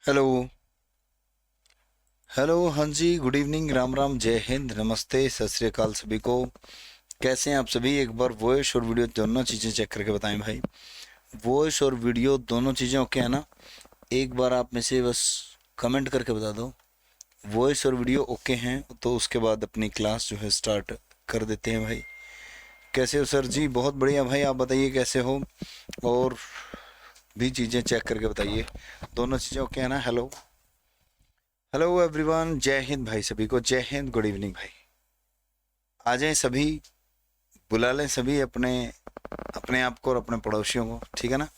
Hello. Hello, हाँ जी, good evening, Ram Ram, जय हिंद, नमस्ते, सत श्री अकाल सभी को। कैसे हैं आप सभी? एक बार वॉइस और वीडियो दोनों चीज़ें चेक करके बताएं भाई। वॉइस और वीडियो दोनों चीज़ें ओके है ना? एक बार आप में से बस कमेंट करके बता दो वॉइस और वीडियो ओके हैं, तो उसके बाद अपनी क्लास जो है स्टार्ट कर देते हैं भाई। कैसे हो सर जी? बहुत बढ़िया भाई, आप बताइए कैसे हो? और भी चीज़ें चेक करके बताइए। दोनों चीज़ें ओके है ना? हेलो। हेलो एवरीवन, जय हिंद भाई, सभी को जय हिंद, गुड इवनिंग भाई। आ जाएं सभी, बुला लें सभी अपने अपने आप को और अपने पड़ोसियों को, ठीक है ना?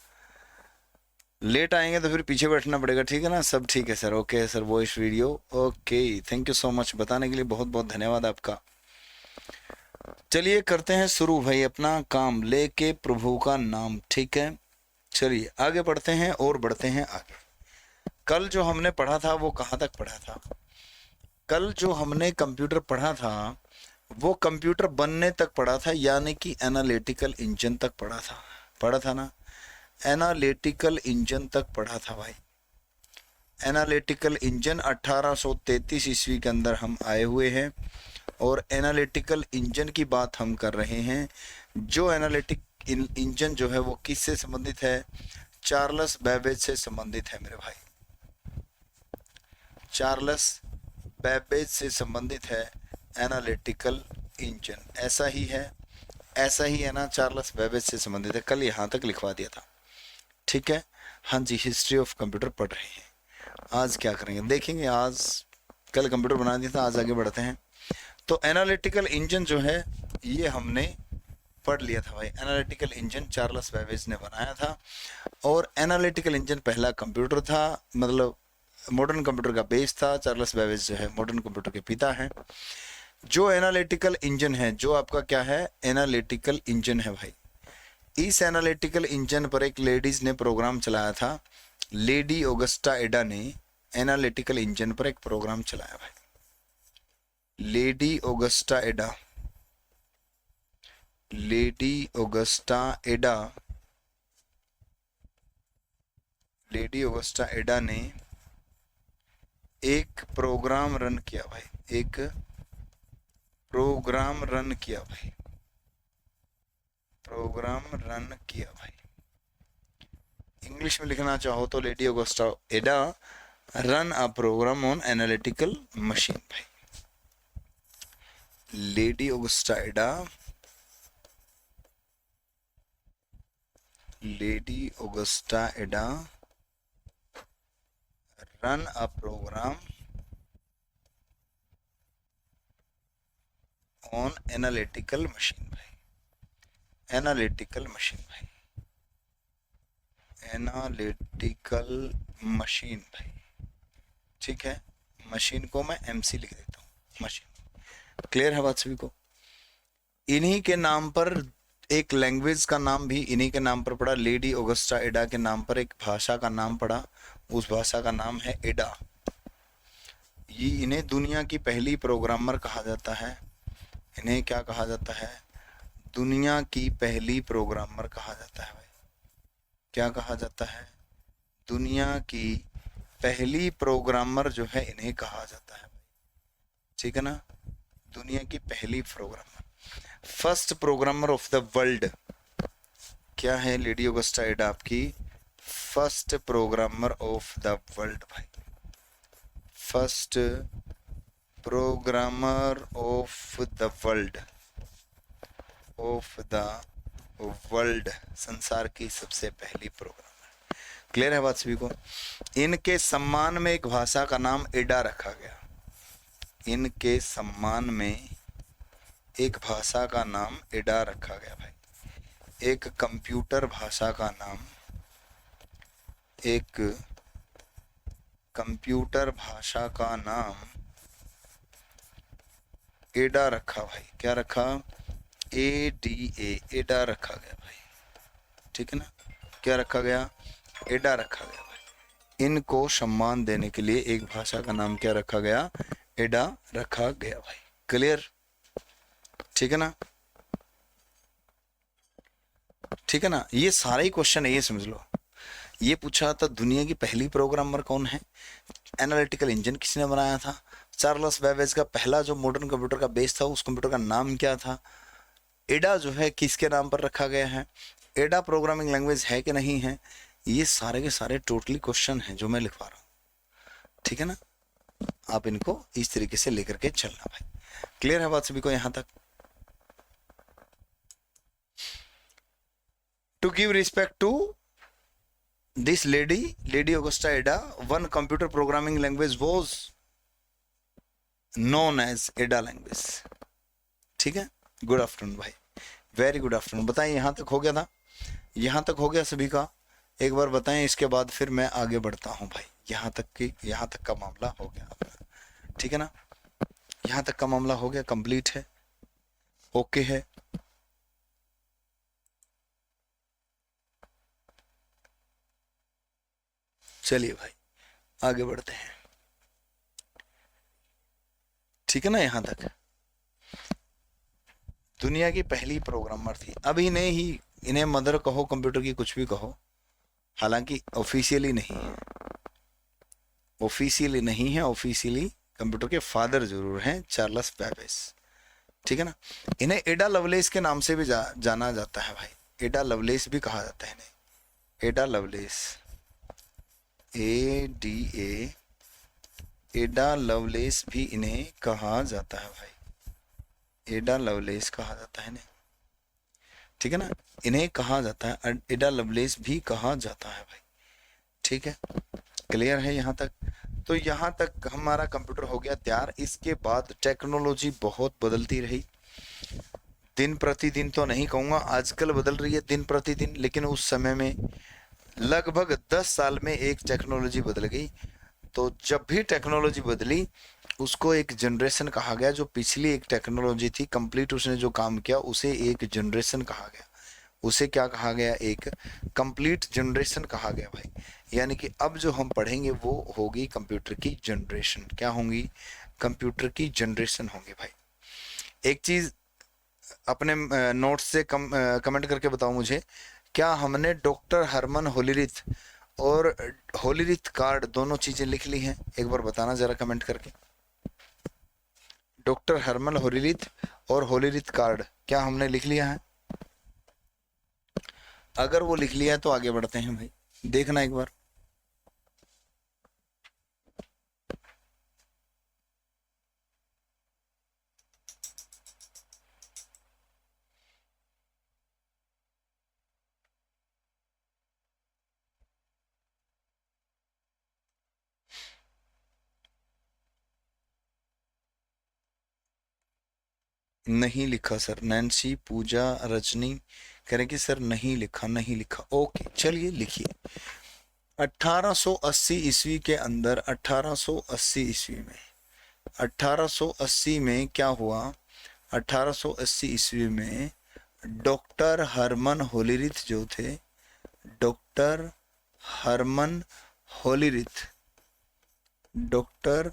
लेट आएंगे तो फिर पीछे बैठना पड़ेगा, ठीक है ना? सब ठीक है सर, ओके है sir, voice video okay. Thank you so much, बताने के लिए बहुत बहुत धन्यवाद आपका। चलिए करते हैं शुरू भाई, अपना काम लेके प्रभु का नाम, ठीक है? चलिए आगे बढ़ते हैं और बढ़ते हैं आगे। कल जो हमने पढ़ा था वो कहाँ तक पढ़ा था? कल जो हमने कंप्यूटर पढ़ा था वो कंप्यूटर बनने तक पढ़ा था, यानी कि एनालिटिकल इंजन तक पढ़ा था ना? एनालिटिकल इंजन तक पढ़ा था भाई। एनालिटिकल इंजन 1833 ईस्वी के अंदर हम आए हुए हैं और एनालिटिकल इंजन की बात हम कर रहे हैं। जो एनालिटिक इंजन जो है वो किससे संबंधित है? चार्ल्स बेबेज से संबंधित है मेरे भाई। चार्ल्स बेबेज से संबंधित है एनालिटिकल इंजन। ऐसा ही है ना? चार्ल्स बेबेज से संबंधित है, कल यहाँ तक लिखवा दिया था, ठीक है? हाँ जी, हिस्ट्री ऑफ कंप्यूटर पढ़ रहे हैं। आज क्या करेंगे देखेंगे। आज कल कंप्यूटर बना दिया था, आज आगे बढ़ते हैं। तो एनालिटिकल इंजन जो है ये हमने पढ़ लिया था भाई। एनालिटिकल इंजन चार्ल्स बेबेज ने बनाया था और एनालिटिकल इंजन पहला कंप्यूटर था, मतलब मॉडर्न कंप्यूटर का बेस था। चार्ल्स बेबेज जो है मॉडर्न कंप्यूटर के पिता हैं। जो एनालिटिकल इंजन है, जो आपका क्या है, एनालिटिकल इंजन है भाई। इस एनालिटिकल इंजन पर एक लेडीज ने प्रोग्राम चलाया था। लेडी ऑगस्टा एडा ने एनालिटिकल इंजन पर एक प्रोग्राम चलाया भाई। Lady Augusta Ada, lady Augusta Ada, lady Augusta एडा ने एक प्रोग्राम रन किया भाई। एक प्रोग्राम रन किया भाई। प्रोग्राम रन किया भाई। इंग्लिश में लिखना चाहो तो lady Augusta Ada run a program on analytical machine भाई। Lady Augusta Ada, lady Augusta Ada run a program on analytical machine भाई। एनालिटिकल मशीन भाई। एनालिटिकल मशीन भाई, ठीक है? मशीन को मैं एमसी लिख देता हूँ, मशीन। क्लियर है बात सभी को? इन्हीं के नाम पर एक लैंग्वेज का नाम भी इन्हीं के नाम पर पड़ा। लेडी ऑगस्टा एडा के नाम पर एक भाषा का नाम पड़ा, उस भाषा का नाम है एडा। ये इन्हें दुनिया की पहली प्रोग्रामर कहा जाता है। इन्हें क्या कहा जाता है? दुनिया की पहली प्रोग्रामर कहा जाता है भाई। क्या कहा जाता है? दुनिया की पहली प्रोग्रामर जो है इन्हें कहा जाता है भाई, ठीक है ना? दुनिया की पहली programmer, first programmer of the world क्या है? लेडी ऑगस्टा एडा आपकी first programmer of the world भाई। First programmer of the world, of the world, संसार की सबसे पहली प्रोग्रामर। क्लियर है बात सभी को? इनके सम्मान में एक भाषा का नाम एडा रखा गया। इनके सम्मान में एक भाषा का नाम एडा रखा गया भाई। एक कंप्यूटर भाषा का नाम, एक कंप्यूटर भाषा का नाम एडा रखा भाई। क्या रखा? एडीए, एडा रखा गया भाई, ठीक है ना? क्या रखा गया? एडा रखा गया भाई। इनको सम्मान देने के लिए एक भाषा का नाम क्या रखा गया? एडा रखा गया भाई। क्लियर? ठीक है ना? ठीक है ना? ये सारे ही क्वेश्चन है, ये समझ लो। ये पूछा था दुनिया की पहली प्रोग्रामर कौन है, एनालिटिकल इंजन किसने बनाया था, चार्ल्स बेबेज का पहला जो मॉडर्न कंप्यूटर का बेस था उस कंप्यूटर का नाम क्या था, एडा जो है किसके नाम पर रखा गया है, एडा प्रोग्रामिंग लैंग्वेज है कि नहीं है। ये सारे के सारे टोटली क्वेश्चन हैं जो मैं लिखवा रहा हूँ, ठीक है ना। आप इनको इस तरीके से लेकर के चलना भाई। क्लियर है बात सभी को यहाँ तक। To give respect to this lady Augusta Ada, one computer programming language was known as Ada language. ठीक है, गुड आफ्टरनून भाई, वेरी गुड आफ्टरनून। बताएं यहाँ तक हो गया था, यहाँ तक हो गया सभी का, एक बार बताएं, इसके बाद फिर मैं आगे बढ़ता हूँ भाई। यहाँ तक का मामला हो गया अपना, ठीक है ना। यहाँ तक का मामला हो गया, कंप्लीट है, ओके है। चलिए भाई आगे बढ़ते हैं, ठीक है ना। यहाँ तक दुनिया की पहली प्रोग्रामर थी। अब इन्हें मदर कहो कंप्यूटर की, कुछ भी कहो, हालांकि ऑफिशियली नहीं है, ऑफिशियली कंप्यूटर के फादर जरूर हैं, चार्ल्स बेबेज, ठीक है ना। इन्हें एडा लवलेस के नाम से भी जाना जाता है भाई, एडा लवलेस भी कहा जाता है इन्हें, एडा लवलेस, ADA, एडा लवलेस भी इन्हें कहा जाता है भाई, एडा लवलेस कहा जाता है इन्हें, ठीक है ना। इन्हें कहा जाता है, एडा लवलेस भी कहा जाता है भाई, ठीक है। क्लियर है यहाँ तक। तो यहाँ तक हमारा कंप्यूटर हो गया तैयार। इसके बाद टेक्नोलॉजी बहुत बदलती रही, दिन प्रतिदिन तो नहीं कहूँगा, आजकल बदल रही है दिन प्रतिदिन, लेकिन उस समय में लगभग 10 साल में एक टेक्नोलॉजी बदल गई। तो जब भी टेक्नोलॉजी बदली उसको एक जनरेशन कहा गया, जो पिछली एक टेक्नोलॉजी थी कंप्लीट उसने जो काम किया उसे एक जनरेशन कहा गया, उसे क्या कहा गया, एक कंप्लीट जनरेशन कहा गया भाई। यानी कि अब जो हम पढ़ेंगे वो होगी कंप्यूटर की जनरेशन। क्या होंगी, कंप्यूटर की जनरेशन होंगी भाई। एक चीज अपने नोट्स से कमेंट करके बताओ मुझे, क्या हमने डॉक्टर हरमन होलीरिथ और होलीरिथ कार्ड दोनों चीजें लिख ली हैं, एक बार बताना जरा कमेंट करके। डॉक्टर हरमन होलीरिथ और होलीरिथ कार्ड क्या हमने लिख लिया है? अगर वो लिख लिया है तो आगे बढ़ते हैं भाई, देखना एक बार। नहीं लिखा सर, नैन्सी, पूजा, रजनी कह रहे कि सर नहीं लिखा। ओके चलिए लिखिए। 1880 ईस्वी के अंदर, 1880 ईस्वी में, 1880 में क्या हुआ, 1880 ईस्वी में डॉक्टर हरमन होलीरिथ जो थे, doctor Herman Hollerith, doctor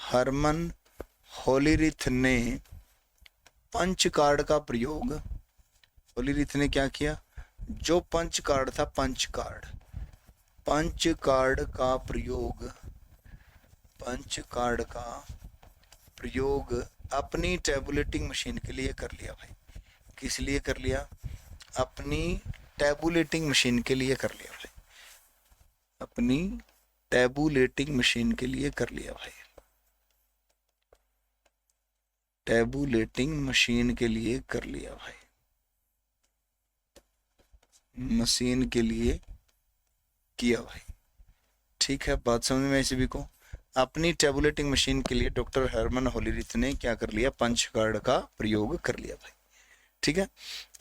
Herman होलीरिथ ने पंच कार्ड का प्रयोग, होलीरिथ ने क्या किया, जो पंच कार्ड था, पंच कार्ड का प्रयोग अपनी टैबुलेटिंग मशीन के लिए कर लिया भाई। किस लिए कर लिया, अपनी टैबुलेटिंग मशीन के लिए कर लिया भाई, अपनी टैबुलेटिंग मशीन के लिए कर लिया भाई, टैबुलेटिंग मशीन के लिए कर लिया भाई, मशीन के लिए किया भाई, ठीक है। बात समझ में सभी को। अपनी टैबुलेटिंग मशीन के लिए डॉक्टर हरमन होलीरिथ ने क्या कर लिया, पंच कार्ड का प्रयोग कर लिया भाई, ठीक है।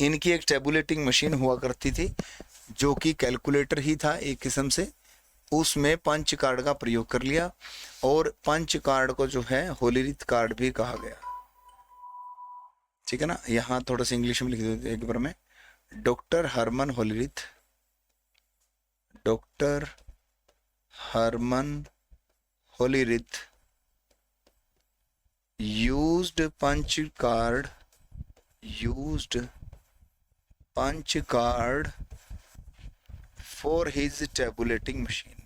इनकी एक टैबुलेटिंग मशीन हुआ करती थी जो कि कैलकुलेटर ही था एक किस्म से, उसमें पंच कार्ड का प्रयोग कर लिया, और पंच कार्ड को जो है होलीरिथ कार्ड भी कहा गया, ठीक है ना। यहाँ थोड़ा सा इंग्लिश में लिख देते एक बार में, doctor Herman Hollerith, doctor Herman Hollerith used punch card for his tabulating machine.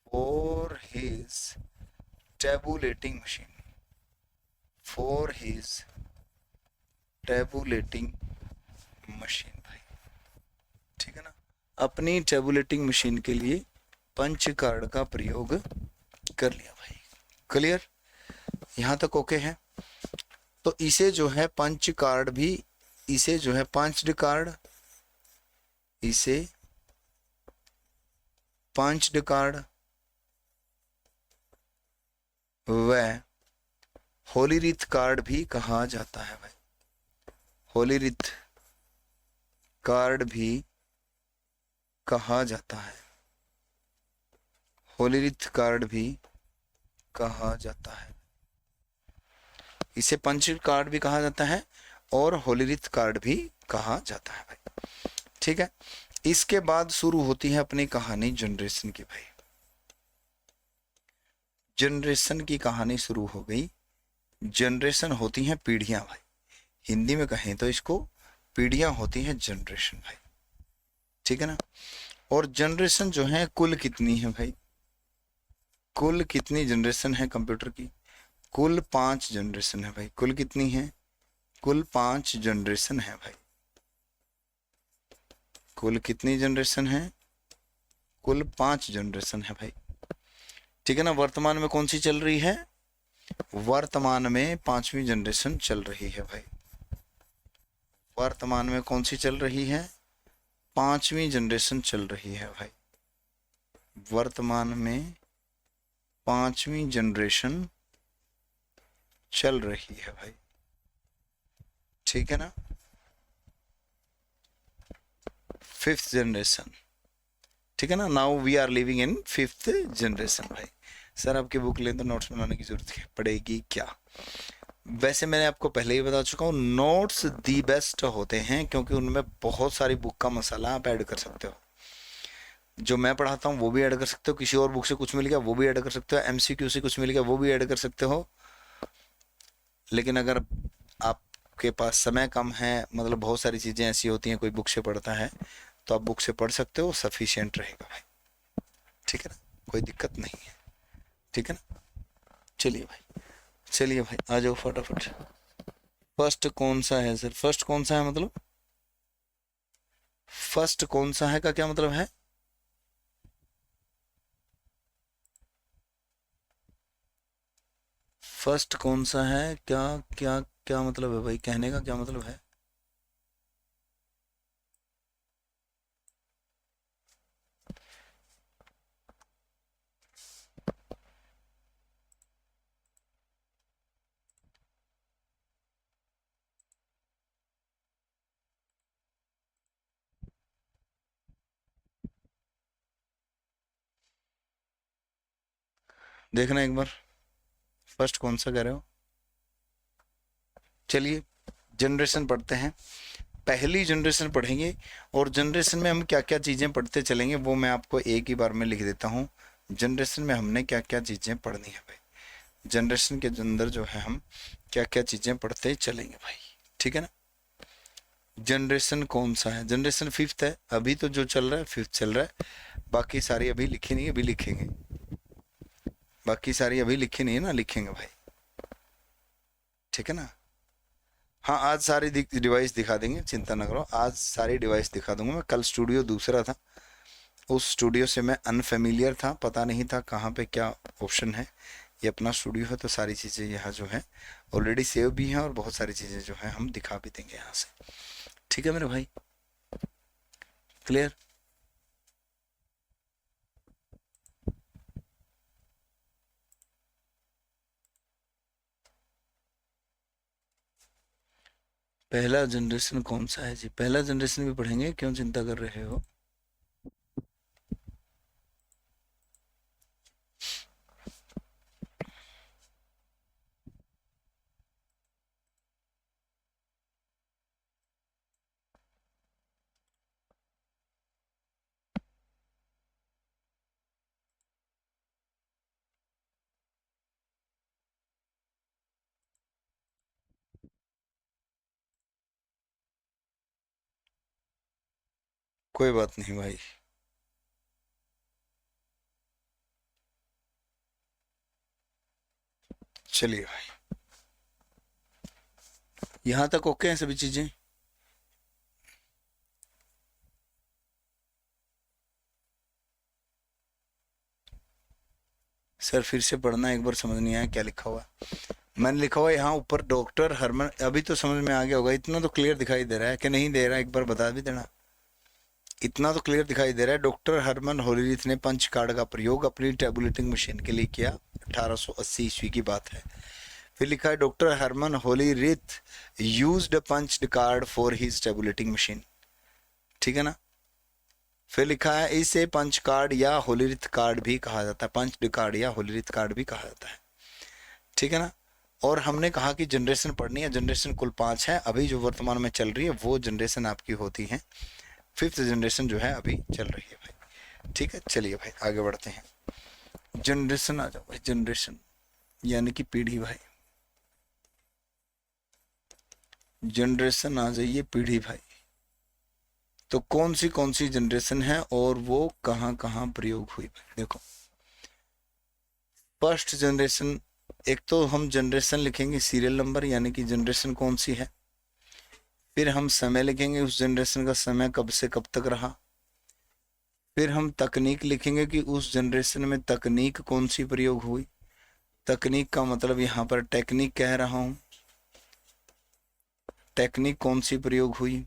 For his tabulating machine. For his tabulating machine भाई, ठीक है ना। अपनी टेबुलेटिंग मशीन के लिए पंच कार्ड का प्रयोग कर लिया भाई। क्लियर, यहां तक ओके है। तो इसे जो है पंच कार्ड भी, इसे जो है पंच्ड कार्ड, इसे पंच्ड कार्ड व होलीरिथ कार्ड भी कहा जाता है भाई। होलीरिथ कार्ड भी कहा जाता है, होलीरिथ कार्ड भी कहा जाता है। इसे पंच कार्ड भी कहा जाता है और होलीरिथ कार्ड भी कहा जाता है भाई, ठीक है। इसके बाद शुरू होती है अपनी कहानी जनरेशन की भाई। जनरेशन की कहानी शुरू हो गई। जनरेशन होती हैं पीढ़ियां भाई, हिंदी में कहें तो इसको पीढ़ियां होती हैं जनरेशन भाई, ठीक है ना। और जनरेशन जो है कुल कितनी है भाई, कुल कितनी जनरेशन है कंप्यूटर की, कुल 5 जनरेशन है भाई। कुल कितनी है, कुल 5 जनरेशन है भाई। कुल कितनी जनरेशन है, कुल 5 जनरेशन है भाई, ठीक है ना। वर्तमान में कौन सी चल रही है, वर्तमान में 5वीं जनरेशन चल रही है भाई। वर्तमान में कौन सी चल रही है, 5वीं जनरेशन चल रही है भाई। वर्तमान में 5वीं जनरेशन चल रही है भाई, ठीक है ना। 5th जनरेशन, ठीक है ना। Now we are living in 5th generation भाई। सर आपकी बुक लें तो नोट्स बनाने की जरूरत पड़ेगी क्या, वैसे मैंने आपको पहले ही बता चुका हूँ, नोट्स दी बेस्ट होते हैं क्योंकि उनमें बहुत सारी बुक का मसाला आप ऐड कर सकते हो। जो मैं पढ़ाता हूँ वो भी ऐड कर सकते हो, किसी और बुक से कुछ मिल गया वो भी ऐड कर सकते हो, एमसीक्यू से कुछ मिल गया वो भी ऐड कर सकते हो। लेकिन अगर आपके पास समय कम है, मतलब बहुत सारी चीज़ें ऐसी होती हैं, कोई बुक से पढ़ता है तो आप बुक से पढ़ सकते हो, सफिशिएंट रहेगा भाई, ठीक है ना, कोई दिक्कत नहीं है, ठीक है ना। चलिए भाई, चलिए भाई आ जाओ फटाफट। फर्स्ट कौन सा है सर, फर्स्ट कौन सा है मतलब, फर्स्ट कौन सा है का क्या मतलब है, फर्स्ट कौन सा है, क्या क्या क्या मतलब है भाई, कहने का क्या मतलब है। देखना एक बार, फर्स्ट कौन सा कह रहे हो। चलिए जनरेशन पढ़ते हैं, पहली जनरेशन पढ़ेंगे और जनरेशन में हम क्या क्या चीज़ें पढ़ते चलेंगे वो मैं आपको एक ही बार में लिख देता हूँ। जनरेशन में हमने क्या क्या चीज़ें पढ़नी है भाई, जनरेशन के अंदर जो है हम क्या क्या चीज़ें पढ़ते चलेंगे भाई, ठीक है ना। जनरेशन कौन सा है, जनरेशन 5th है, अभी तो जो चल रहा है 5th चल रहा है, बाकी सारी अभी लिखी नहीं, अभी लिखेंगे, बाकी सारी अभी लिखी नहीं है ना, लिखेंगे भाई, ठीक है ना। हाँ आज सारी डिवाइस दिखा देंगे, चिंता ना करो, आज सारी डिवाइस दिखा दूंगा मैं। कल स्टूडियो दूसरा था, उस स्टूडियो से मैं अनफेमिलियर था, पता नहीं था कहाँ पे क्या ऑप्शन है। ये अपना स्टूडियो है तो सारी चीज़ें यहाँ जो है ऑलरेडी सेव भी हैं और बहुत सारी चीज़ें जो है हम दिखा भी देंगे यहाँ से, ठीक है मेरे भाई, क्लियर। पहला जनरेशन कौन सा है जी, पहला जनरेशन भी पढ़ेंगे, क्यों चिंता कर रहे हो। कोई बात नहीं भाई, चलिए भाई, यहां तक ओके हैं सभी चीजें? सर फिर से पढ़ना, एक बार समझ नहीं आया क्या लिखा हुआ है। मैंने लिखा हुआ है यहाँ ऊपर डॉक्टर हरमन, अभी तो समझ में आ गया होगा, इतना तो क्लियर दिखाई दे रहा है कि नहीं दे रहा, एक बार बता भी देना। इतना तो क्लियर दिखाई दे रहा है, डॉक्टर हरमन होलीरीथ ने पंच कार्ड का प्रयोग अपनी टैबुलेटिंग मशीन के लिए किया। 1880 ईस्वी की बात है। फिर लिखा है doctor Herman Hollerith used a punched card for his tabulating machine. ठीक है ना। फिर लिखा है इसे पंच कार्ड या होलीरीथ कार्ड भी कहा जाता है, पंच्ड कार्ड या होलीरीथ कार्ड भी कहा जाता है। ठीक है ना। और हमने कहा कि जनरेशन पढ़नी है, जनरेशन कुल 5 है, अभी जो वर्तमान में चल रही है वो जनरेशन आपकी होती है 5th जनरेशन जो है अभी चल रही है भाई। ठीक है, चलिए भाई आगे बढ़ते हैं। जनरेशन आ जाओ भाई, जनरेशन यानी कि पीढ़ी भाई, जनरेशन आ जाइए, पीढ़ी भाई। तो कौन सी जनरेशन है और वो कहाँ कहाँ प्रयोग हुई भाई? देखो, फर्स्ट जनरेशन, एक तो हम जनरेशन लिखेंगे सीरियल नंबर यानी कि जनरेशन कौन सी है, फिर हम समय लिखेंगे उस जनरेशन का समय कब से कब तक रहा, फिर हम तकनीक लिखेंगे कि उस जनरेशन में तकनीक कौन सी प्रयोग हुई। तकनीक का मतलब यहाँ पर टेक्निक कह रहा हूँ, टेक्निक कौन सी प्रयोग हुई।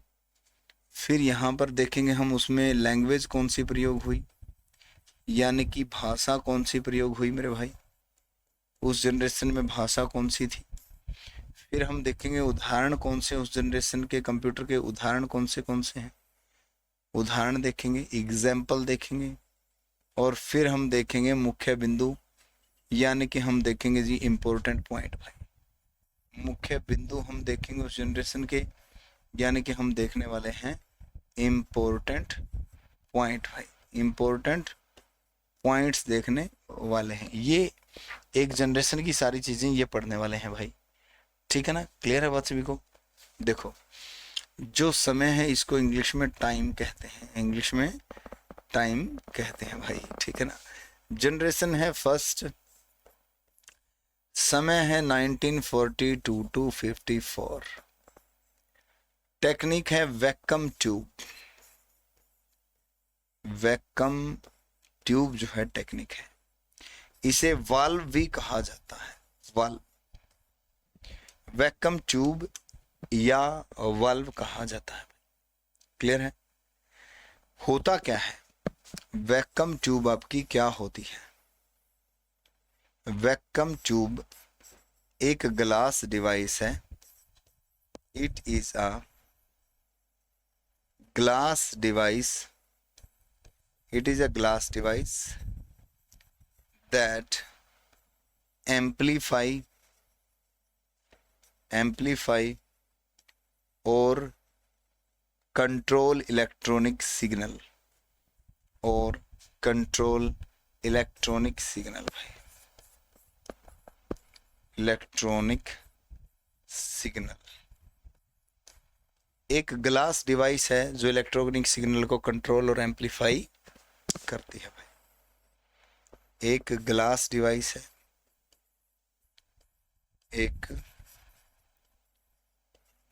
फिर यहाँ पर देखेंगे हम उसमें लैंग्वेज कौन सी प्रयोग हुई, यानी कि भाषा कौन सी प्रयोग हुई मेरे भाई, उस जनरेशन में भाषा कौन सी थी। फिर हम देखेंगे उदाहरण कौन से, उस जनरेशन के कंप्यूटर के उदाहरण कौन से हैं, उदाहरण देखेंगे, एग्जाम्पल देखेंगे। और फिर हम देखेंगे मुख्य बिंदु, यानी कि हम देखेंगे जी इम्पोर्टेंट पॉइंट भाई। मुख्य बिंदु हम देखेंगे उस जनरेशन के, यानी कि हम देखने वाले हैं इम्पोर्टेंट पॉइंट भाई, इम्पोर्टेंट पॉइंट्स देखने वाले हैं। ये एक जनरेशन की सारी चीज़ें ये पढ़ने वाले हैं भाई। ठीक है ना, क्लियर है बात सभी को? देखो, जो समय है इसको इंग्लिश में टाइम कहते हैं, इंग्लिश में टाइम कहते हैं भाई। ठीक है ना। जनरेशन है फर्स्ट, समय है 1942 टू 54। टेक्निक है वैक्यूम ट्यूब, वैक्यूम ट्यूब जो है टेक्निक है, इसे वाल्व भी कहा जाता है, वाल्व, वैक्यूम ट्यूब या वाल्व कहा जाता है। क्लियर है? होता क्या है वैक्यूम ट्यूब, आपकी क्या होती है? वैक्यूम ट्यूब एक ग्लास डिवाइस है, it is a glass device, it is a glass device that amplify or control electronic signal, और control electronic signal भाई, electronic signal। एक ग्लास डिवाइस है जो इलेक्ट्रॉनिक सिग्नल को कंट्रोल और एम्पलीफाई करती है भाई। एक ग्लास डिवाइस है, एक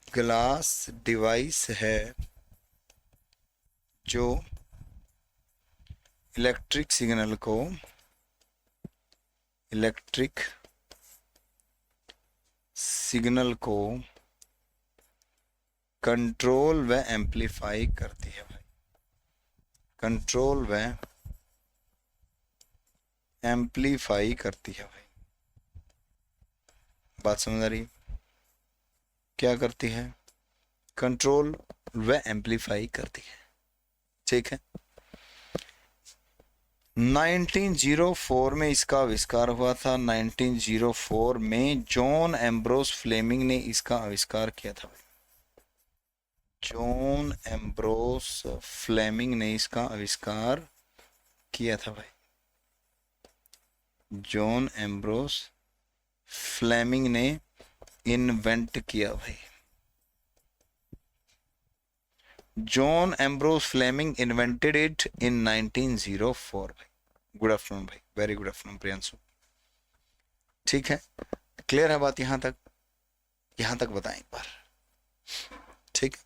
ग्लास डिवाइस है जो इलेक्ट्रिक सिग्नल को कंट्रोल व एम्पलीफाई करती है भाई, कंट्रोल व एम्पलीफाई करती है भाई। बात समझ आ रही? क्या करती है? कंट्रोल व एम्पलीफाई करती है। ठीक है। 1904 में इसका आविष्कार हुआ था। 1904 में जॉन एम्ब्रोस फ्लेमिंग ने इसका आविष्कार किया था भाई। जॉन एम्ब्रोस फ्लेमिंग ने इसका आविष्कार किया था भाई। जॉन एम्ब्रोस फ्लेमिंग ने इन्वेंट किया भाई। John Ambrose Fleming invented it in 1904 भाई। गुड आफ्टरनून भाई, वेरी गुड आफ्टरनून प्रियांशु। ठीक है, क्लियर है बात यहाँ तक? यहाँ तक बताएं एक बार, ठीक है,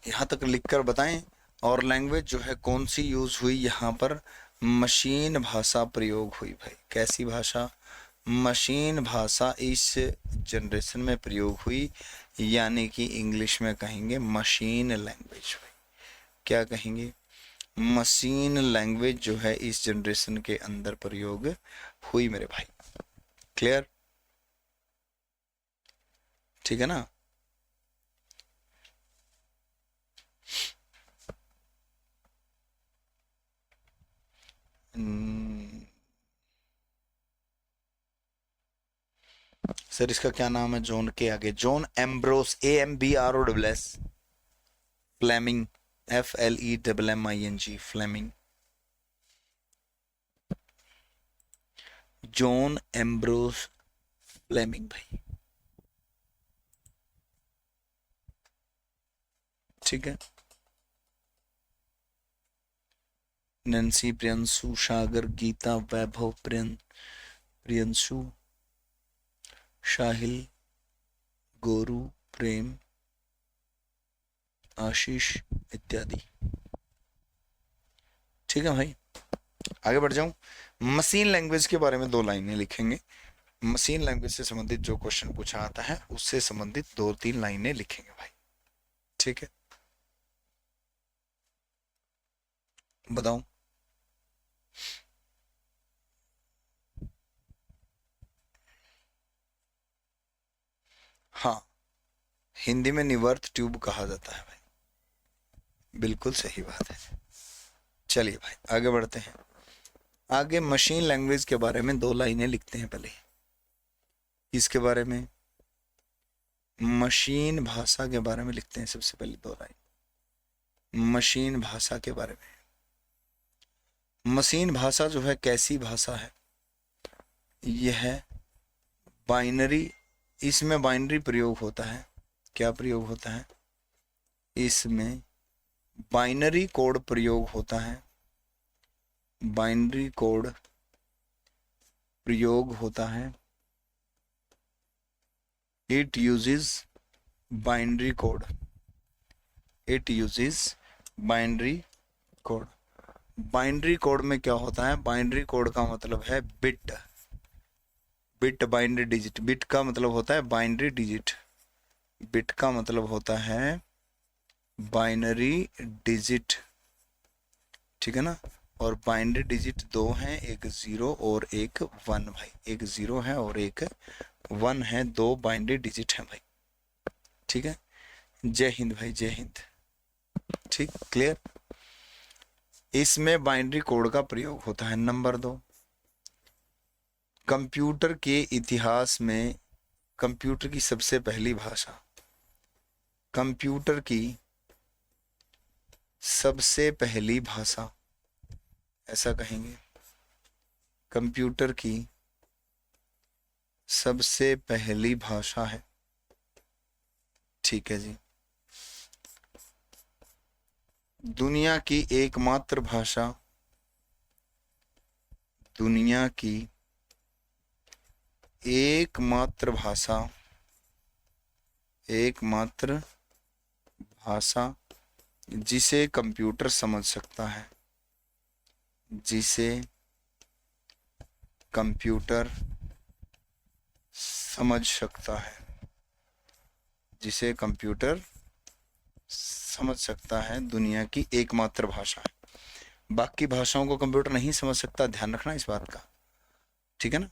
यहाँ तक लिखकर बताएं। और लैंग्वेज जो है कौन सी यूज हुई यहाँ पर? मशीन भाषा प्रयोग हुई भाई। कैसी भाषा? मशीन भाषा इस जनरेशन में प्रयोग हुई, यानी कि इंग्लिश में कहेंगे मशीन लैंग्वेज भाई। क्या कहेंगे? मशीन लैंग्वेज जो है इस जनरेशन के अंदर प्रयोग हुई मेरे भाई। क्लियर? ठीक है ना? सर इसका क्या नाम है? जॉन के आगे John Ambrose, AMBROSS, Fleming, FLEMMING, Fleming, John Ambrose Fleming भाई। ठीक है। नैन्सी, प्रियंशु, सागर, गीता, वैभव, प्रियंशु, शाहिल, गोरू, प्रेम, आशीष इत्यादि। ठीक है भाई, आगे बढ़ जाऊं। मशीन लैंग्वेज के बारे में 2 लाइनें लिखेंगे। मशीन लैंग्वेज से संबंधित जो क्वेश्चन पूछा आता है उससे संबंधित 2-3 लाइनें लिखेंगे भाई। ठीक है, बताऊं? हाँ, हिंदी में निवर्त ट्यूब कहा जाता है भाई। बिल्कुल सही बात है। चलिए भाई आगे बढ़ते हैं। आगे मशीन लैंग्वेज के बारे में 2 लाइनें लिखते हैं पहले। इसके बारे में, मशीन भाषा के बारे में लिखते हैं सबसे पहले 2 लाइन। मशीन भाषा के बारे में। मशीन भाषा जो है कैसी भाषा है? यह बाइनरी, इसमें बाइनरी प्रयोग होता है। क्या प्रयोग होता है? इसमें बाइनरी कोड प्रयोग होता है। बाइनरी कोड प्रयोग होता है। It uses binary code. It uses binary code. Binary code में क्या होता है? बाइनरी कोड का मतलब है bit. Bit binary digit. Bit का मतलब होता है बाइनरी डिजिट। बिट का मतलब होता है बाइनरी डिजिट। ठीक है ना? और बाइनरी डिजिट 2 हैं, एक 0 और एक 1 भाई। एक 0 है और एक 1 है, 2 बाइनरी डिजिट हैं भाई। ठीक है, जय हिंद भाई, जय हिंद। ठीक, क्लियर? इसमें बाइनरी कोड का प्रयोग होता है। नंबर 2, कंप्यूटर के इतिहास में कंप्यूटर की सबसे पहली भाषा, कंप्यूटर की सबसे पहली भाषा ऐसा कहेंगे, कंप्यूटर की सबसे पहली भाषा है। ठीक है जी। दुनिया की एकमात्र भाषा, दुनिया की एकमात्र भाषा, एकमात्र भाषा जिसे कंप्यूटर समझ सकता है, जिसे कंप्यूटर समझ सकता है, जिसे कंप्यूटर समझ सकता है, दुनिया की एकमात्र भाषा है। बाकी भाषाओं को कंप्यूटर नहीं समझ सकता, ध्यान रखना इस बात का। ठीक है ना?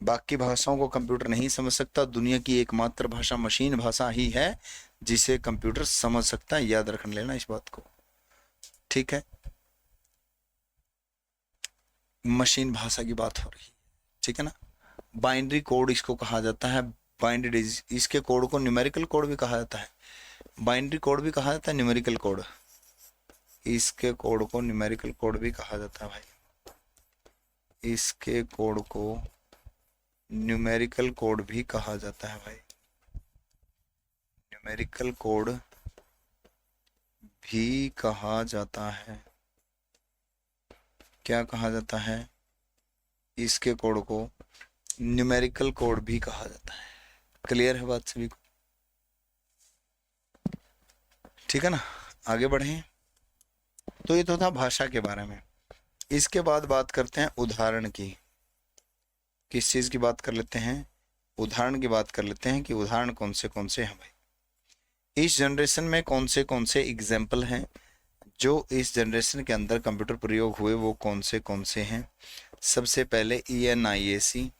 बाकी भाषाओं को कंप्यूटर नहीं समझ सकता, दुनिया की एकमात्र भाषा मशीन भाषा ही है जिसे कंप्यूटर समझ सकता है। याद रख लेना इस बात को। ठीक है, मशीन भाषा की बात हो रही है। ठीक है ना? बाइनरी कोड इसको कहा जाता है। बाइनरी, इसके कोड को न्यूमेरिकल कोड भी कहा जाता है। बाइनरी कोड भी कहा जाता है, न्यूमेरिकल कोड। इसके कोड को न्यूमेरिकल कोड भी कहा जाता है भाई। इसके कोड को न्यूमेरिकल कोड भी कहा जाता है भाई। न्यूमेरिकल कोड भी कहा जाता है। क्या कहा जाता है? इसके कोड को न्यूमेरिकल कोड भी कहा जाता है। क्लियर है बात सभी को? ठीक है ना, आगे बढ़ें। तो ये तो था भाषा के बारे में। इसके बाद बात करते हैं उदाहरण की। किस चीज़ की बात कर लेते हैं? उदाहरण की बात कर लेते हैं कि उदाहरण कौन से हैं भाई। इस जनरेशन में कौन से एग्जाम्पल हैं जो इस जनरेशन के अंदर कंप्यूटर प्रयोग हुए, वो कौन से हैं? सबसे पहले ENIAC,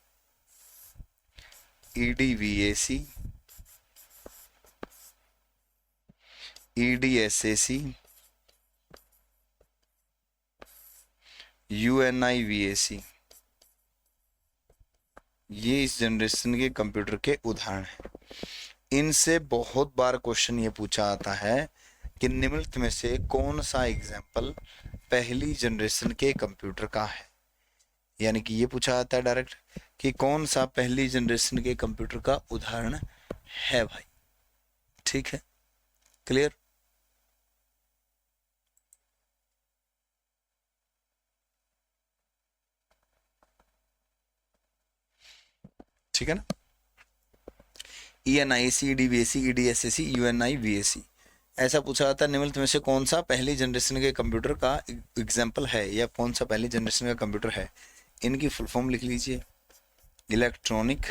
EDVAC, EDSAC, UNIVAC। ये इस जनरेशन के कंप्यूटर के उदाहरण हैं। इनसे बहुत बार क्वेश्चन ये पूछा आता है कि निम्नलिखित में से कौन सा एग्जाम्पल पहली जनरेशन के कंप्यूटर का है। यानी कि ये पूछा जाता है डायरेक्ट कि कौन सा पहली जनरेशन के कंप्यूटर का उदाहरण है भाई। ठीक है, क्लियर? ठीक है ना। ENIAC, EDVAC, EDSAC, UNIVAC ऐसा पूछा जाता है निम्नलिखित में से कौन सा पहली जनरेशन के कंप्यूटर का एग्जाम्पल है, या कौन सा पहली जनरेशन का कंप्यूटर है। इनकी फुल फॉर्म लिख लीजिए। Electronic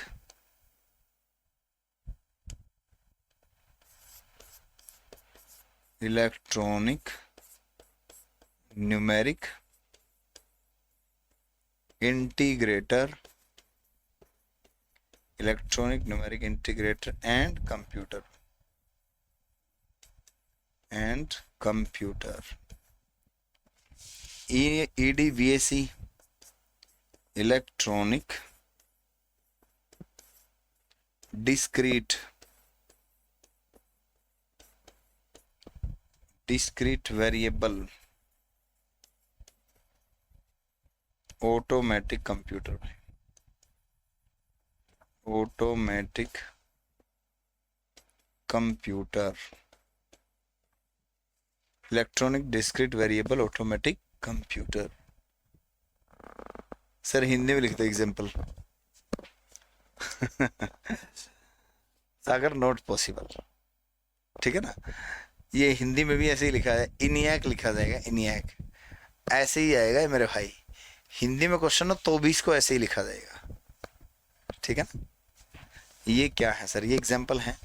numeric integrator, electronic numeric integrator and computer EDVAC, electronic discrete variable automatic computer, automatic computer, electronic discrete variable automatic computer. Sir Hindi में लिखते एग्जाम्पल। Sagar not possible. ठीक है ना, ये हिंदी में भी ऐसे ही लिखा है, इनियाक लिखा जाएगा, इनियाक ऐसे ही आएगा मेरे भाई। हिंदी में क्वेश्चन हो तो भी इसको ऐसे ही लिखा जाएगा। ठीक है ना। ये क्या है सर? ये एग्जाम्पल है।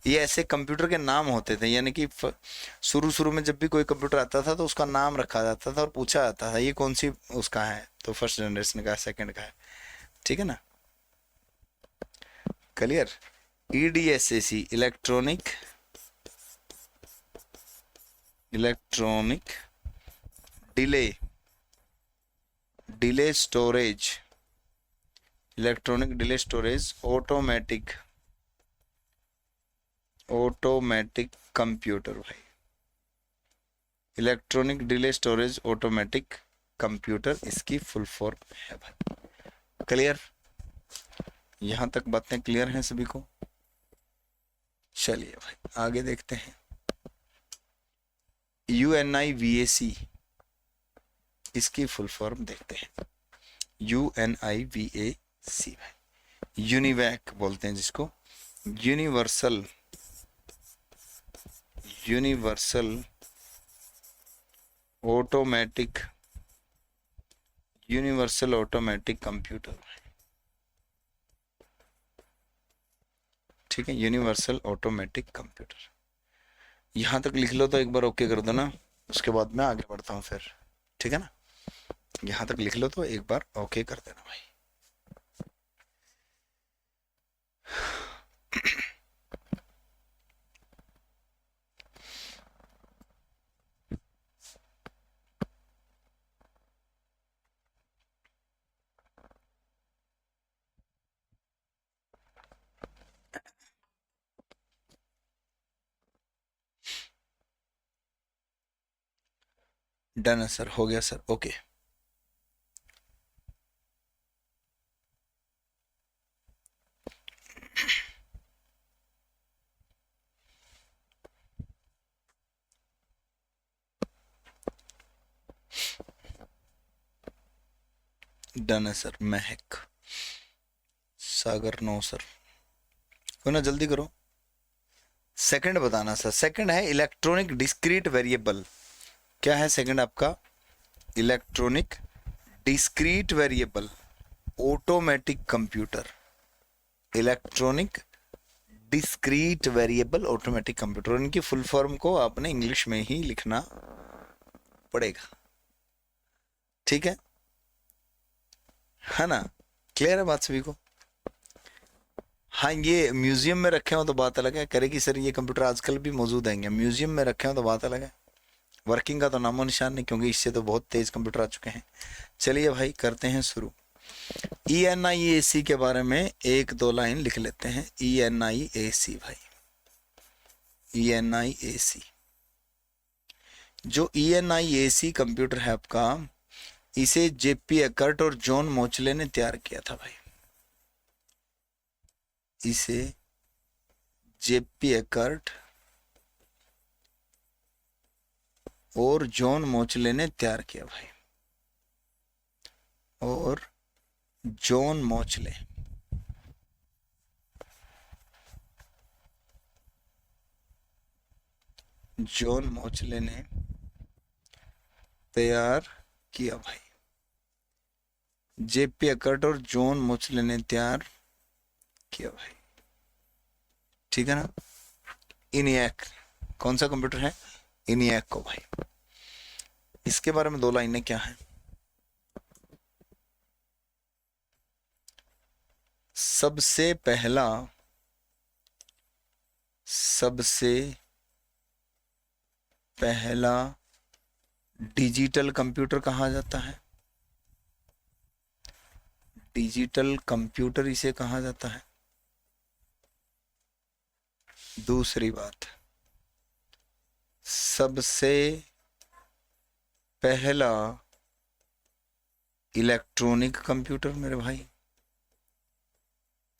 ये ऐसे कंप्यूटर के नाम होते थे, यानी कि शुरू शुरू में जब भी कोई कंप्यूटर आता था तो उसका नाम रखा जाता था और पूछा जाता था ये कौन सी उसका है, तो फर्स्ट जनरेशन का है, सेकंड का है। ठीक है ना, clear? EDSAC, electronic delay storage, electronic delay storage automatic computer भाई। Electronic delay storage automatic computer इसकी फुल फॉर्म है भाई। क्लियर? यहां तक बातें क्लियर हैं सभी को? चलिए भाई आगे देखते हैं। UNIVAC इसकी फुल फॉर्म देखते हैं। UNIVAC भाई, यूनिवैक बोलते हैं जिसको, यूनिवर्सल ऑटोमेटिक कंप्यूटर। ठीक है, यूनिवर्सल ऑटोमेटिक कंप्यूटर। यहां तक लिख लो तो एक बार ओके कर दो ना, उसके बाद मैं आगे बढ़ता हूँ फिर। ठीक है ना, यहां तक लिख लो तो एक बार ओके कर देना भाई। डन है सर, हो गया सर, ओके। डन है सर। महक, सागर नो सर, कोई ना, जल्दी करो। सेकंड बताना सर। सेकंड है इलेक्ट्रॉनिक डिस्क्रीट वेरिएबल। क्या है सेकंड आपका? Electronic discrete variable automatic computer. Electronic discrete variable automatic computer, इनकी फुल फॉर्म को आपने इंग्लिश में ही लिखना पड़ेगा, ठीक है ना? क्लियर है बात सभी को? हाँ, ये म्यूजियम में रखे हो तो बात अलग है, करे कि सर ये कंप्यूटर आजकल भी मौजूद है, म्यूजियम में रखे हो तो बात अलग है, वर्किंग का तो नामो निशान नहीं, क्योंकि इससे तो बहुत तेज कंप्यूटर आ चुके हैं। चलिए भाई करते हैं शुरू। ENIAC के बारे में एक दो लाइन लिख लेते हैं। ENIAC भाई, ENIAC, जो ENIAC कंप्यूटर है आपका, इसे JP एकर्ट और जॉन मोचले ने तैयार किया था भाई। इसे JP एकर्ट और जॉन मोचले ने तैयार किया भाई, और जॉन मोचले, जॉन मोचले ने तैयार किया भाई। JP एकर्ट और जॉन मोचले ने तैयार किया भाई, ठीक है ना? इनिएक, कौन सा कंप्यूटर है? इनिएक को भाई। इसके बारे में दो लाइनें क्या है? सबसे पहला डिजिटल कंप्यूटर कहा जाता है, डिजिटल कंप्यूटर इसे कहा जाता है। दूसरी बात, सबसे पहला इलेक्ट्रॉनिक कंप्यूटर मेरे भाई,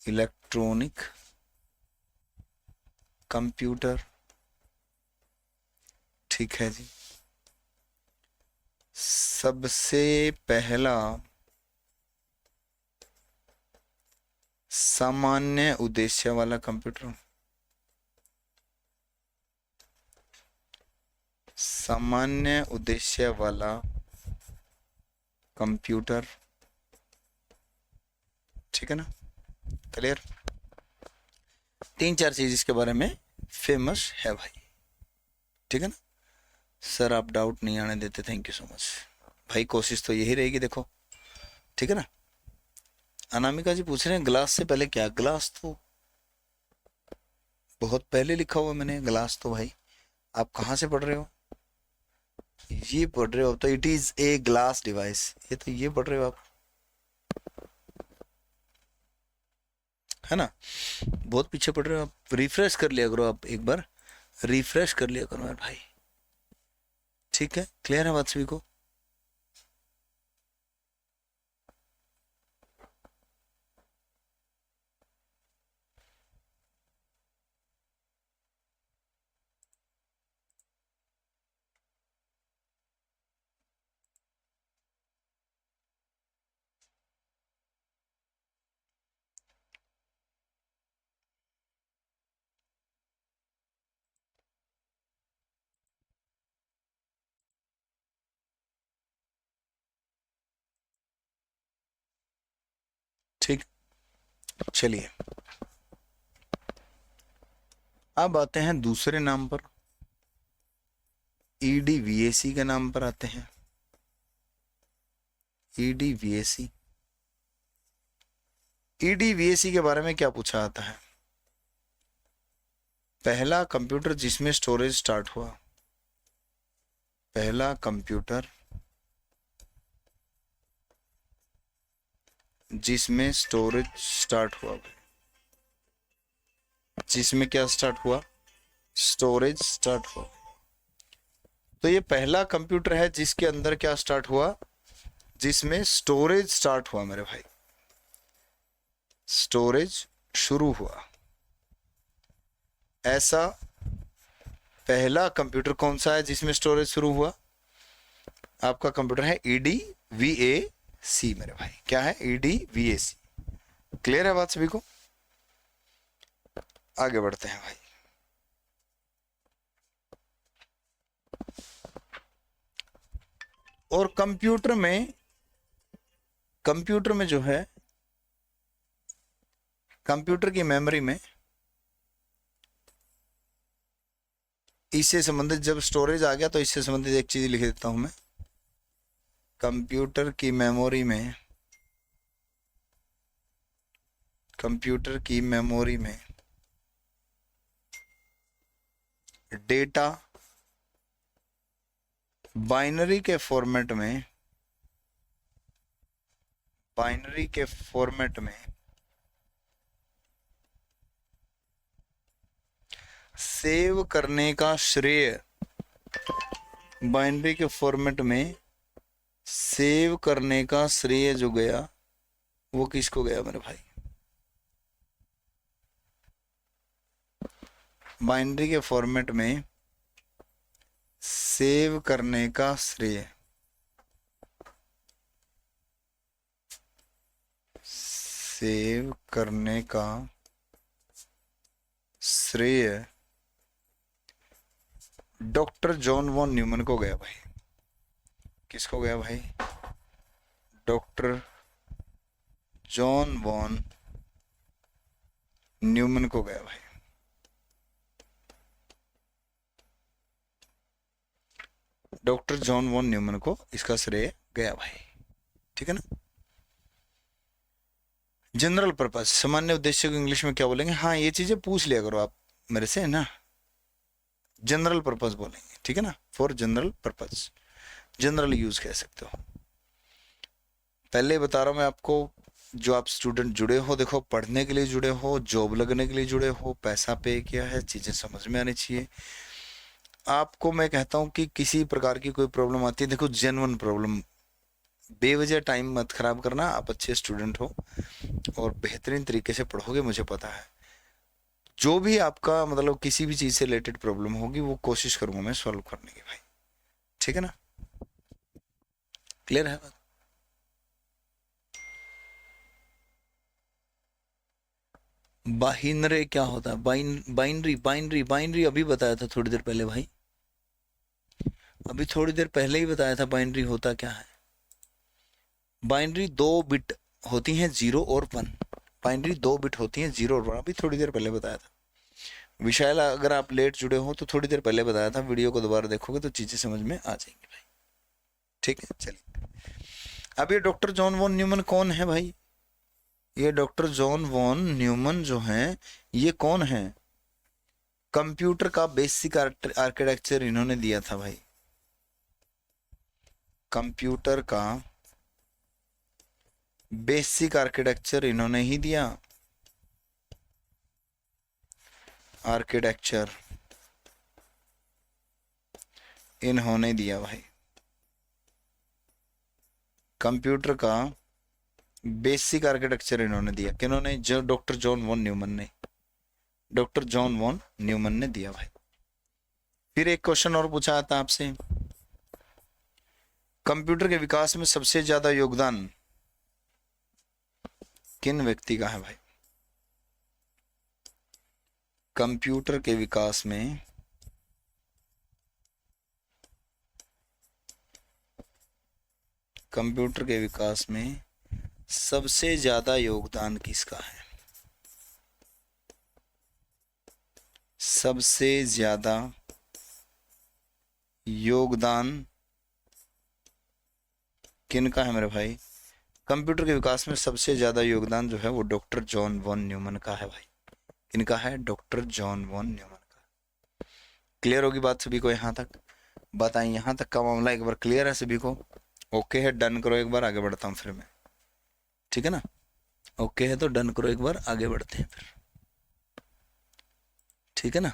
इलेक्ट्रॉनिक कंप्यूटर, ठीक है जी। सबसे पहला सामान्य उद्देश्य वाला कंप्यूटर, सामान्य उद्देश्य वाला कंप्यूटर, ठीक है ना? क्लियर? तीन चार चीज इसके बारे में फेमस है भाई, ठीक है ना? सर आप डाउट नहीं आने देते, थैंक यू सो मच भाई। कोशिश तो यही रहेगी, देखो, ठीक है ना? अनामिका जी पूछ रहे हैं ग्लास से पहले क्या? ग्लास तो बहुत पहले लिखा हुआ मैंने, ग्लास तो भाई आप कहाँ से पढ़ रहे हो? ये पढ़ रहे हो तो it is a glass device, ये तो ये पढ़ रहे हो आप, है ना? बहुत पीछे पढ़ रहे हो आप, रिफ्रेश कर लिया करो, आप एक बार रिफ्रेश कर लिया करो यार भाई, ठीक है? क्लियर है बात सभी को? ठीक, चलिए अब आते हैं दूसरे नाम पर, EDVAC के नाम पर आते हैं। EDVAC, EDVAC के बारे में क्या पूछा जाता है? पहला कंप्यूटर जिसमें स्टोरेज स्टार्ट हुआ, पहला कंप्यूटर जिसमें स्टोरेज स्टार्ट हुआ, जिसमें क्या स्टार्ट हुआ? स्टोरेज स्टार्ट हुआ। तो ये पहला कंप्यूटर है जिसके अंदर क्या स्टार्ट हुआ? जिसमें स्टोरेज स्टार्ट हुआ मेरे भाई, स्टोरेज शुरू हुआ। ऐसा पहला कंप्यूटर कौन सा है जिसमें स्टोरेज शुरू हुआ? आपका कंप्यूटर है EDVAC मेरे भाई। क्या है? EDVAC। क्लियर है बात सभी को? आगे बढ़ते हैं भाई। और कंप्यूटर में जो है, कंप्यूटर की मेमोरी में इससे संबंधित जब स्टोरेज आ गया तो इससे संबंधित एक चीज लिख देता हूं मैं। कंप्यूटर की मेमोरी में, कंप्यूटर की मेमोरी में डेटा बाइनरी के फॉर्मेट में, बाइनरी के फॉर्मेट में सेव करने का श्रेय, बाइनरी के फॉर्मेट में सेव करने का श्रेय जो गया वो किसको गया मेरे भाई? बाइनरी के फॉर्मेट में सेव करने का श्रेय, सेव करने का श्रेय डॉक्टर जॉन वॉन न्यूमन को गया भाई। किसको गया भाई? डॉक्टर जॉन वॉन न्यूमन को गया भाई। डॉक्टर जॉन वॉन न्यूमन को इसका श्रेय गया भाई। ठीक है ना? जनरल पर्पस, सामान्य उद्देश्य को इंग्लिश में क्या बोलेंगे? हाँ, ये चीजें पूछ लिया करो आप मेरे से, है ना। जनरल पर्पस बोलेंगे, ठीक है ना, for general purpose, general use कह सकते हो। पहले बता रहा हूं मैं आपको, जो आप स्टूडेंट जुड़े हो, देखो पढ़ने के लिए जुड़े हो, जॉब लगने के लिए जुड़े हो, पैसा पे किया है, चीजें समझ में आनी चाहिए। आपको मैं कहता हूं कि किसी प्रकार की कोई प्रॉब्लम आती है, देखो जेन्युइन प्रॉब्लम, बेवजह टाइम मत खराब करना। आप अच्छे स्टूडेंट हो और बेहतरीन तरीके से पढ़ोगे, मुझे पता है। जो भी आपका मतलब किसी भी चीज से रिलेटेड प्रॉब्लम होगी वो कोशिश करूंगा मैं सॉल्व करने की भाई। ठीक है ना? क्लियर है बात? बाइनरी क्या होता है? बाइनरी बाइनरी बाइनरी अभी बताया था थोड़ी देर पहले भाई, अभी थोड़ी देर पहले ही बताया था बाइनरी होता क्या है। बाइनरी 2 बिट होती हैं, 0 और 1। बाइनरी 2 बिट होती हैं, 0 और 1, अभी थोड़ी देर पहले बताया था। विशाल, अगर आप लेट जुड़े हो तो थोड़ी देर पहले बताया था, वीडियो को दोबारा देखोगे तो चीजें समझ में आ जाएंगी भाई। ठीक है, चलिए। अब ये डॉक्टर जॉन वॉन न्यूमन कौन है भाई? ये डॉक्टर जॉन वॉन न्यूमन जो हैं, ये कौन है? कंप्यूटर का बेसिक आर्किटेक्चर इन्होंने दिया था भाई। कंप्यूटर का बेसिक आर्किटेक्चर इन्होंने ही दिया। आर्किटेक्चर इन्होंने दिया भाई। कंप्यूटर का बेसिक आर्किटेक्चर इन्होंने दिया, किन्होंने? जो डॉक्टर जॉन वॉन न्यूमन ने, डॉक्टर जॉन वॉन न्यूमन ने दिया भाई। फिर एक क्वेश्चन और पूछा था आपसे, कंप्यूटर के विकास में सबसे ज्यादा योगदान किन व्यक्ति का है भाई? कंप्यूटर के विकास में कंप्यूटर के विकास में सबसे ज्यादा योगदान किसका है? सबसे ज्यादा योगदान किनका है मेरे भाई? कंप्यूटर के विकास में सबसे ज्यादा योगदान जो है वो डॉक्टर जॉन वॉन न्यूमन का है भाई। किनका है? डॉक्टर जॉन वॉन न्यूमन का। क्लियर होगी बात सभी को यहाँ तक? बताएं, यहाँ तक का मामला एक बार क्लियर है सभी को? ओके है, डन करो एक बार, आगे बढ़ता हूँ फिर मैं। ठीक है ना? ओके है तो डन करो एक बार, आगे बढ़ते हैं फिर। ठीक है ना?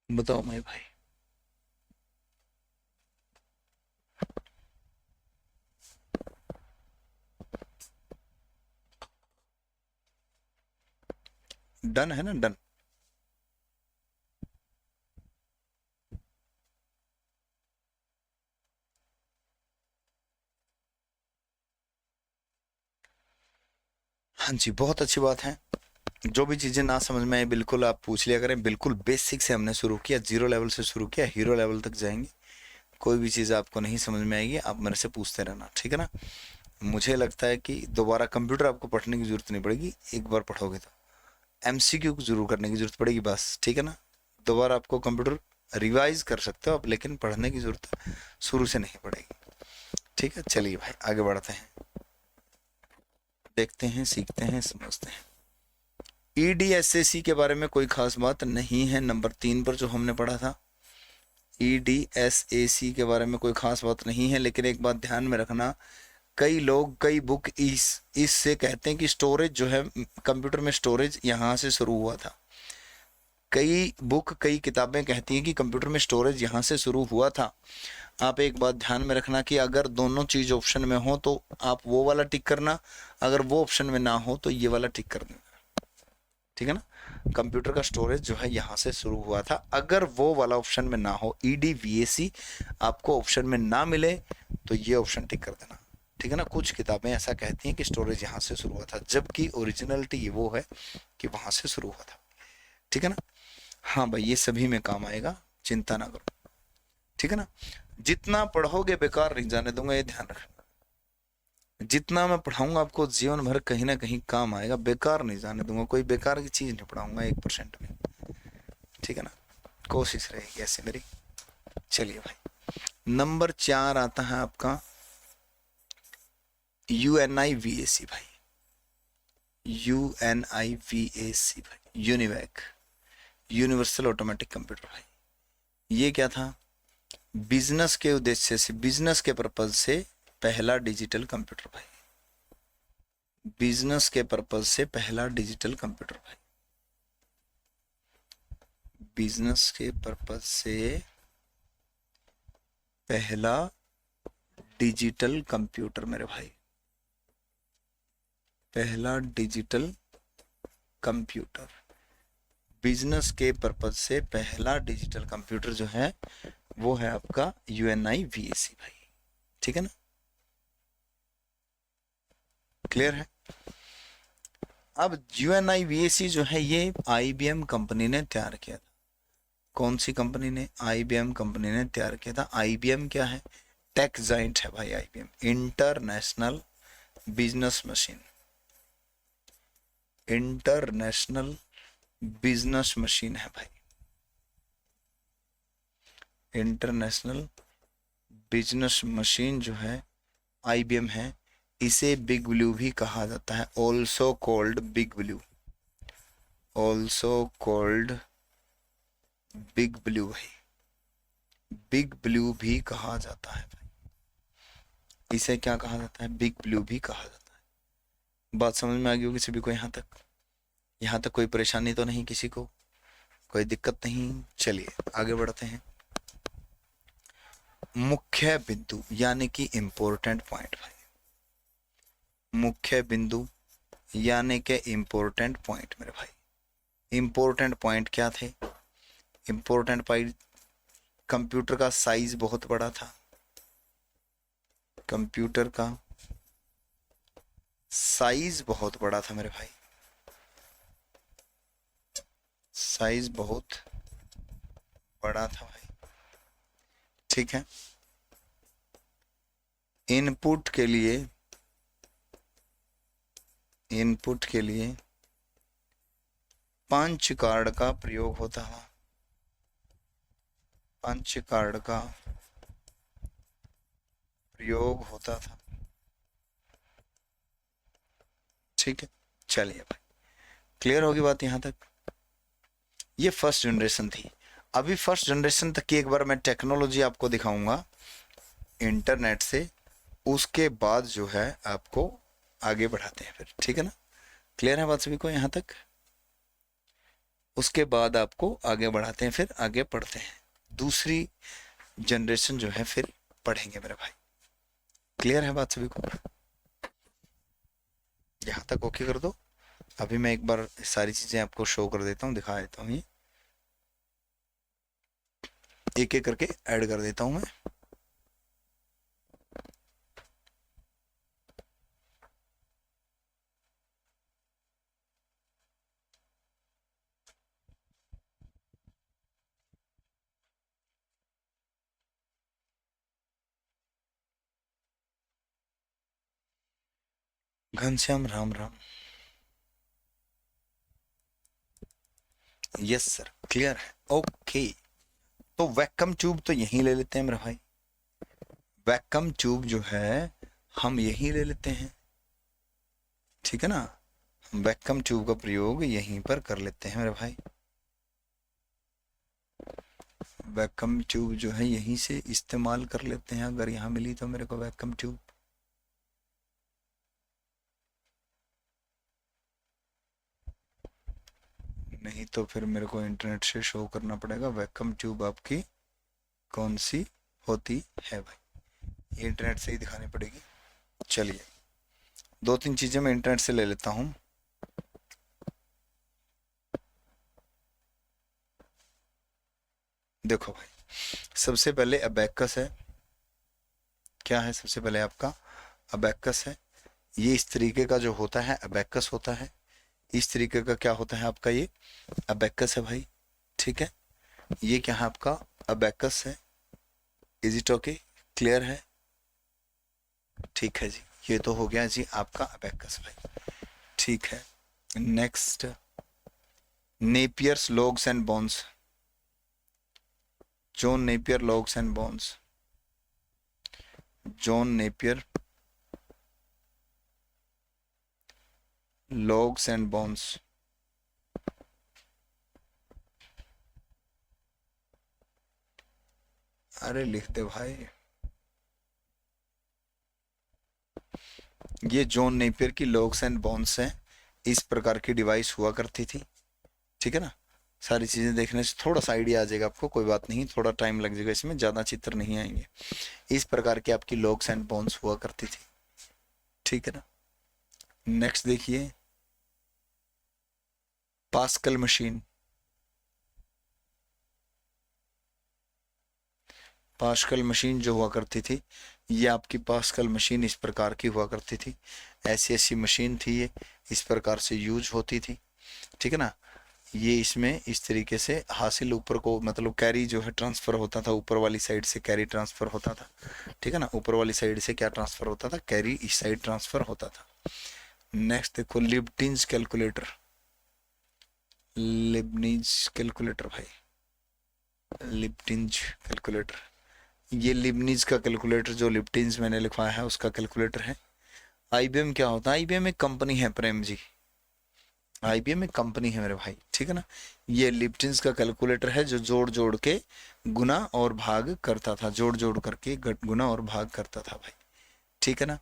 बताओ मेरे भाई। डन है ना, डन। हाँ जी, बहुत अच्छी बात है। जो भी चीज़ें ना समझ में आए बिल्कुल आप पूछ लिया करें। बिल्कुल बेसिक से हमने शुरू किया, जीरो लेवल से शुरू किया, हीरो लेवल तक जाएंगे। कोई भी चीज़ आपको नहीं समझ में आएगी आप मेरे से पूछते रहना, ठीक है ना। मुझे लगता है कि दोबारा कंप्यूटर आपको पढ़ने की जरूरत नहीं पड़ेगी, एक बार पढ़ोगे तो एमसीक्यू जरूर करने की जरूरत पड़ेगी बस, ठीक है ना। दोबारा आपको कंप्यूटर रिवाइज कर सकते हो आप, लेकिन पढ़ने की जरूरत शुरू से नहीं पड़ेगी, ठीक है। चलिए भाई आगे बढ़ते हैं, देखते हैं, सीखते हैं, समझते हैं। ईडीएसएसी के बारे में कोई खास बात नहीं है, नंबर 3 पर जो हमने पढ़ा था। ईडीएसएसी के बारे में कोई खास बात नहीं है, लेकिन एक बात ध्यान में रखना, कई लोग कई बुक इससे कहते हैं कि स्टोरेज जो है कंप्यूटर में, स्टोरेज यहाँ से शुरू हुआ था। कई बुक कई किताबें कहती हैं कि कंप्यूटर में स्टोरेज यहाँ से शुरू हुआ था। आप एक बात ध्यान में रखना कि अगर दोनों चीज ऑप्शन में हो तो आप वो वाला टिक करना, अगर वो ऑप्शन में ना हो तो ये वाला टिक कर देना, ठीक है ना। कंप्यूटर का स्टोरेज जो है यहाँ से शुरू हुआ था, अगर वो वाला ऑप्शन में ना हो, ईडीवीएसी आपको ऑप्शन में ना मिले तो ये ऑप्शन टिक कर देना, ठीक है ना। कुछ किताबें ऐसा कहती हैं कि स्टोरेज यहाँ से शुरू हुआ था, जबकि ओरिजिनलिटी ये वो है कि वहां से शुरू हुआ था, ठीक है ना। हाँ भाई, ये सभी में काम आएगा, चिंता ना करो, ठीक है ना। जितना पढ़ोगे बेकार नहीं जाने दूंगा, ये ध्यान रखना। जितना मैं पढ़ाऊंगा आपको जीवन भर कहीं ना कहीं काम आएगा, बेकार नहीं जाने दूंगा, कोई बेकार की चीज नहीं पढ़ाऊंगा 1% में, ठीक है ना। कोशिश रहेगी ऐसे मेरी। चलिए भाई, नंबर 4 आता है आपका यूएनआईवीएसी भाई। यूएनआईवीएसी भाई, यूनिवैक, यूनिवर्सल ऑटोमेटिक कंप्यूटर भाई। ये क्या था? बिजनेस के उद्देश्य से, बिजनेस के पर्पज से पहला डिजिटल कंप्यूटर भाई। बिजनेस के पर्पज से पहला डिजिटल कंप्यूटर भाई। बिजनेस के पर्पज से पहला डिजिटल कंप्यूटर मेरे भाई, पहला डिजिटल कंप्यूटर। बिजनेस के पर्पज से पहला डिजिटल कंप्यूटर जो है वो है आपका यूएनआईवीएसी भाई, ठीक है ना। क्लियर है? अब यूएनआईवीएसी जो है ये आईबीएम कंपनी ने तैयार किया था। कौन सी कंपनी ने? आईबीएम कंपनी ने तैयार किया था। आईबीएम क्या है? टेक जाइंट है भाई IBM, international business machine, international business machine है भाई, इंटरनेशनल बिजनेस मशीन जो है आईबीएम है। इसे बिग ब्लू भी कहा जाता है, also called big blue, also called big blue भाई, बिग ब्लू भी कहा जाता है भाई। इसे क्या कहा जाता है? बिग ब्लू भी कहा जाता है। बात समझ में आ गई होगी सभी को यहाँ तक? यहाँ तक कोई परेशानी तो नहीं किसी को, कोई दिक्कत नहीं? चलिए आगे बढ़ते हैं। मुख्य बिंदु यानी कि इंपॉर्टेंट पॉइंट भाई, मुख्य बिंदु यानी कि इंपॉर्टेंट पॉइंट मेरे भाई। इंपॉर्टेंट पॉइंट क्या थे? इंपॉर्टेंट पॉइंट, कंप्यूटर का साइज बहुत बड़ा था, कंप्यूटर का साइज बहुत बड़ा था मेरे भाई, साइज बहुत बड़ा था भाई, ठीक है। इनपुट के लिए, इनपुट के लिए पंच कार्ड का प्रयोग होता है, पंच कार्ड का प्रयोग होता था, ठीक है। चलिए भाई, क्लियर होगी बात यहाँ तक? ये फर्स्ट जनरेशन थी। अभी फर्स्ट जनरेशन तक की एक बार मैं टेक्नोलॉजी आपको दिखाऊंगा इंटरनेट से, उसके बाद जो है आपको आगे बढ़ाते हैं फिर, ठीक है ना। क्लियर है बात सभी को यहाँ तक? उसके बाद आपको आगे बढ़ाते हैं, फिर आगे पढ़ते हैं, दूसरी जनरेशन जो है फिर पढ़ेंगे मेरे भाई। क्लियर है बात सभी को? यहाँ तक ओके कर दो। अभी मैं एक बार सारी चीज़ें आपको शो कर देता हूँ, दिखा देता हूँ, ये एक एक करके ऐड कर देता हूँ मैं। Ghanshyam Ram Ram. Yes sir, clear है, ओके। तो वैक्यूम ट्यूब तो यहीं ले लेते हैं मेरा भाई, वैक्यूम ट्यूब जो है हम यहीं ले लेते हैं, ठीक है ना। हम वैक्यूम ट्यूब का प्रयोग यहीं पर कर लेते हैं मेरे भाई। वैक्यूम ट्यूब जो है यहीं से इस्तेमाल कर लेते हैं, अगर यहाँ मिली तो मेरे को वैक्यूम ट्यूब। नहीं तो फिर मेरे को इंटरनेट से शो करना पड़ेगा वैक्यूम ट्यूब आपकी कौन सी होती है भाई, ये इंटरनेट से ही दिखानी पड़ेगी। चलिए, दो तीन चीज़ें मैं इंटरनेट से ले लेता हूँ। देखो भाई, सबसे पहले अबैकस है। क्या है सबसे पहले आपका? अबैकस है। ये इस तरीके का जो होता है अबैकस होता है। इस तरीके का क्या होता है आपका? ये अबैकस है भाई, ठीक है। ये क्या है आपका? अबैकस है। Is it okay? क्लियर है? ठीक है जी, ये तो हो गया जी आपका अबैकस भाई, ठीक है। Next, Napier's logs and bones. John Napier logs and bones. John Napier logs and bones. अरे लिख दे भाई। ये जॉन नेपियर की लॉग्स एंड बोन्स है। इस प्रकार की डिवाइस हुआ करती थी, ठीक है ना। सारी चीज़ें देखने से थोड़ा सा आइडिया आ जाएगा आपको, कोई बात नहीं, थोड़ा टाइम लग जाएगा, इसमें ज़्यादा चित्र नहीं आएंगे। इस प्रकार की आपकी लॉग्स एंड बोन्स हुआ करती थी, ठीक है ना। नेक्स्ट देखिए, पास्कल मशीन। पास्कल मशीन जो हुआ करती थी, ये आपकी पास्कल मशीन इस प्रकार की हुआ करती थी। ऐसी ऐसी मशीन थी ये, इस प्रकार से यूज होती थी, ठीक है ना। ये इसमें इस तरीके से हासिल ऊपर को, मतलब कैरी जो है ट्रांसफर होता था, ऊपर वाली साइड से कैरी ट्रांसफर होता था, ठीक है ना। ऊपर वाली साइड से क्या ट्रांसफर होता था? कैरी इस साइड ट्रांसफर होता था। नेक्स्ट देखो, लिब्टिंज कैलकुलेटर। लिब्निज कैलकुलेटर भाई, लिब्टिंज कैलकुलेटर। ये लिब्निज का कैलकुलेटर जो लिब्टिंज मैंने लिखवाया है उसका कैलकुलेटर है। आईबीएम क्या होता है? आईबीएम एक कंपनी है प्रेम जी, आईबीएम एक कंपनी है मेरे भाई, ठीक है ना। ये लिप्टिंस का कैलकुलेटर है जो जोड़ जोड़ के गुना और भाग करता था, जोड़ जोड़ करके गुना और भाग करता था भाई, ठीक है ना।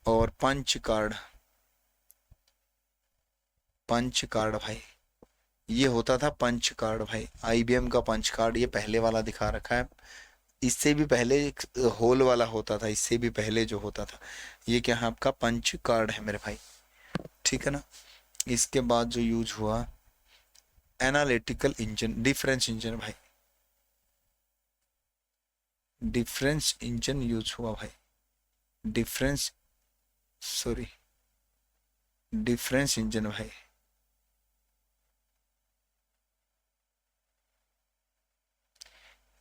और पंच कार्ड, पंच कार्ड भाई, ये होता था पंच कार्ड भाई। आईबीएम का पंच कार्ड ये पहले वाला दिखा रखा है। इससे भी पहले एक होल वाला होता था, इससे भी पहले जो होता था, ये क्या है आपका? पंच कार्ड है मेरे भाई, ठीक है ना। इसके बाद जो यूज हुआ, एनालिटिकल इंजन, डिफरेंस इंजन भाई, डिफरेंस इंजन यूज हुआ भाई। डिफरेंस, सॉरी, डिफरेंस इंजन भाई,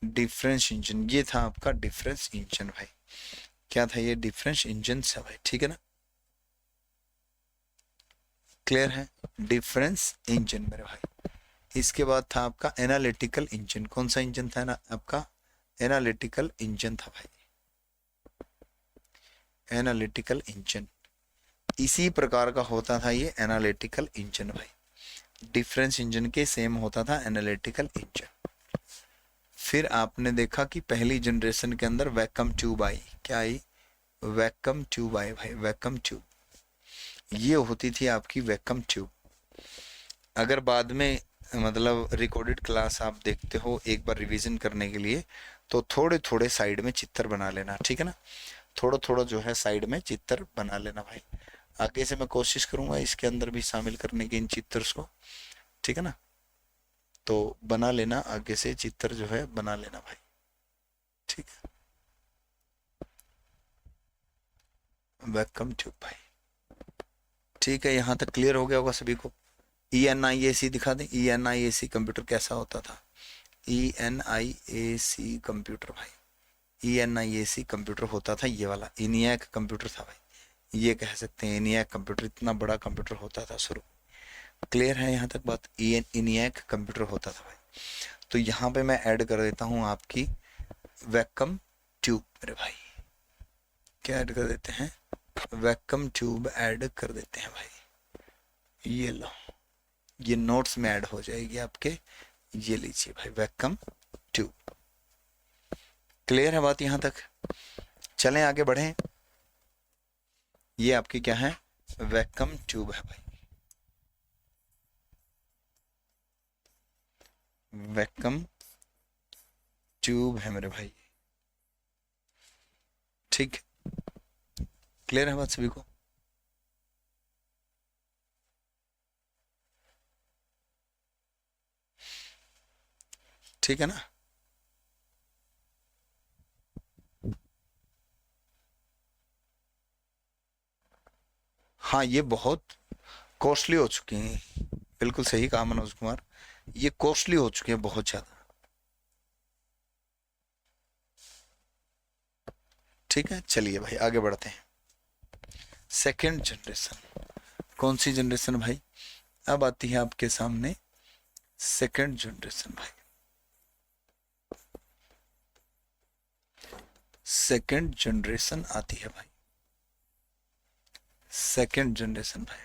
डिफरेंस इंजन, ये था आपका डिफरेंस इंजन भाई। क्या था ये? डिफरेंस इंजन था भाई, ठीक है ना। क्लियर है? डिफरेंस इंजन मेरे भाई। इसके बाद था आपका एनालिटिकल इंजन। कौन सा इंजन था ना आपका? एनालिटिकल इंजन था भाई, एनालिटिकल इंजन। इसी प्रकार का होता था ये एनालिटिकल इंजन भाई। डिफरेंस इंजन के सेम होता था एनालिटिकल इंजन। फिर आपने देखा कि पहली जनरेशन के अंदर वैक्यूम ट्यूब आई। क्या आई? वैक्यूम ट्यूब आई भाई, वैक्यूम ट्यूब। ये होती थी आपकी वैक्यूम ट्यूब। अगर बाद में मतलब रिकॉर्डेड क्लास आप देखते हो एक बार रिवीजन करने के लिए, तो थोड़े थोड़े साइड में चित्र बना लेना, ठीक है ना। थोड़ा थोड़ा जो है साइड में चित्र बना लेना भाई। आगे से मैं कोशिश करूंगा इसके अंदर भी शामिल करने की इन चित्रों को, ठीक है ना। तो बना लेना, आगे से चित्र जो है बना लेना भाई, ठीक है। वेलकम ट्यूब भाई, ठीक है, यहाँ तक क्लियर हो गया होगा सभी को। ENIAC दिखा दें, ENIAC कंप्यूटर कैसा होता था। ENIAC कंप्यूटर भाई, ENIAC कंप्यूटर होता था ये वाला, इनियाक कंप्यूटर था भाई, ये कह सकते हैं इनियाक कंप्यूटर, इतना बड़ा कंप्यूटर होता था शुरू। क्लियर है यहाँ तक बात, इनियाक कंप्यूटर होता था भाई। तो यहाँ पे मैं ऐड कर देता हूँ आपकी वैक्यूम ट्यूब मेरे भाई, क्या ऐड कर देते हैं, वैक्यूम ट्यूब ऐड कर देते हैं भाई। ये लो, ये नोट्स में ऐड हो जाएगी आपके, ये लीजिए भाई वैक्यूम ट्यूब। क्लियर है बात यहाँ तक, चलें आगे बढ़ें। ये आपकी क्या है, वैक्यूम ट्यूब है भाई, वैक्यूम ट्यूब है मेरे भाई, ठीक। क्लियर है बात सभी को। ठीक है ना। हाँ, ये बहुत कॉस्टली हो चुकी हैं, बिल्कुल सही कहा मनोज कुमार, ये कॉस्टली हो चुके हैं बहुत ज्यादा। ठीक है, चलिए भाई आगे बढ़ते हैं। सेकेंड जनरेशन, कौन सी जनरेशन भाई, अब आती है आपके सामने सेकेंड जनरेशन भाई। सेकेंड जनरेशन आती है भाई, सेकेंड जनरेशन भाई।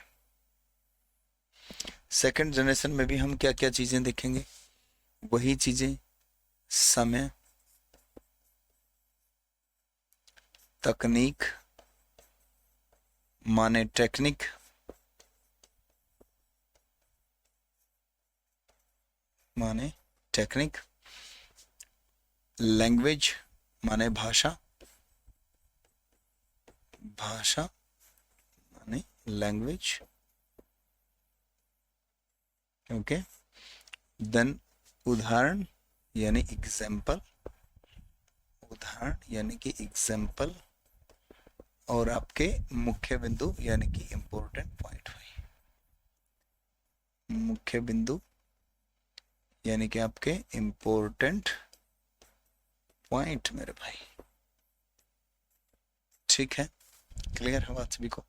सेकेंड जनरेशन में भी हम क्या क्या चीजें देखेंगे, वही चीजें, समय, तकनीक माने टेक्निक, माने टेक्निक, लैंग्वेज माने भाषा, भाषा माने लैंग्वेज, ओके। देन उदाहरण यानी एग्जाम्पल, उदाहरण यानी कि एग्जाम्पल, और आपके मुख्य बिंदु यानी कि इंपॉर्टेंट पॉइंट हुई, मुख्य बिंदु यानी कि आपके इंपॉर्टेंट पॉइंट मेरे भाई, ठीक है। क्लियर है बात सभी को।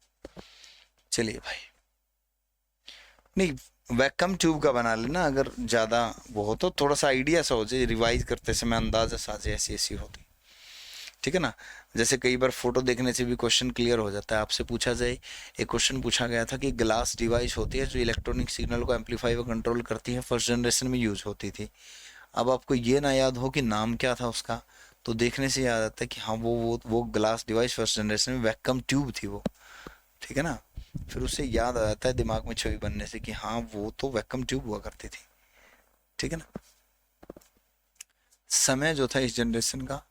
चलिए भाई, नहीं वैक्यूम ट्यूब का बना लेना, अगर ज़्यादा वो हो तो थोड़ा सा आइडिया सा हो जाए, रिवाइज करते समय अंदाजा सा जाए, ऐसी ऐसी होती, ठीक है ना। जैसे कई बार फोटो देखने से भी क्वेश्चन क्लियर हो जाता है। आपसे पूछा जाए, एक क्वेश्चन पूछा गया था कि ग्लास डिवाइस होती है जो इलेक्ट्रॉनिक सिग्नल को एम्पलीफाई व कंट्रोल करती है, फर्स्ट जनरेशन में यूज होती थी। अब आपको ये ना याद हो कि नाम क्या था उसका, तो देखने से याद आता है कि हाँ वो ग्लास डिवाइस फर्स्ट जनरेशन में वैक्यूम ट्यूब थी वो, ठीक है ना। फिर उससे याद आ जाता है दिमाग में छवि बनने से कि हाँ वो तो वैक्यूम ट्यूब हुआ करती थी, ठीक है ना। समय जो था इस जनरेशन का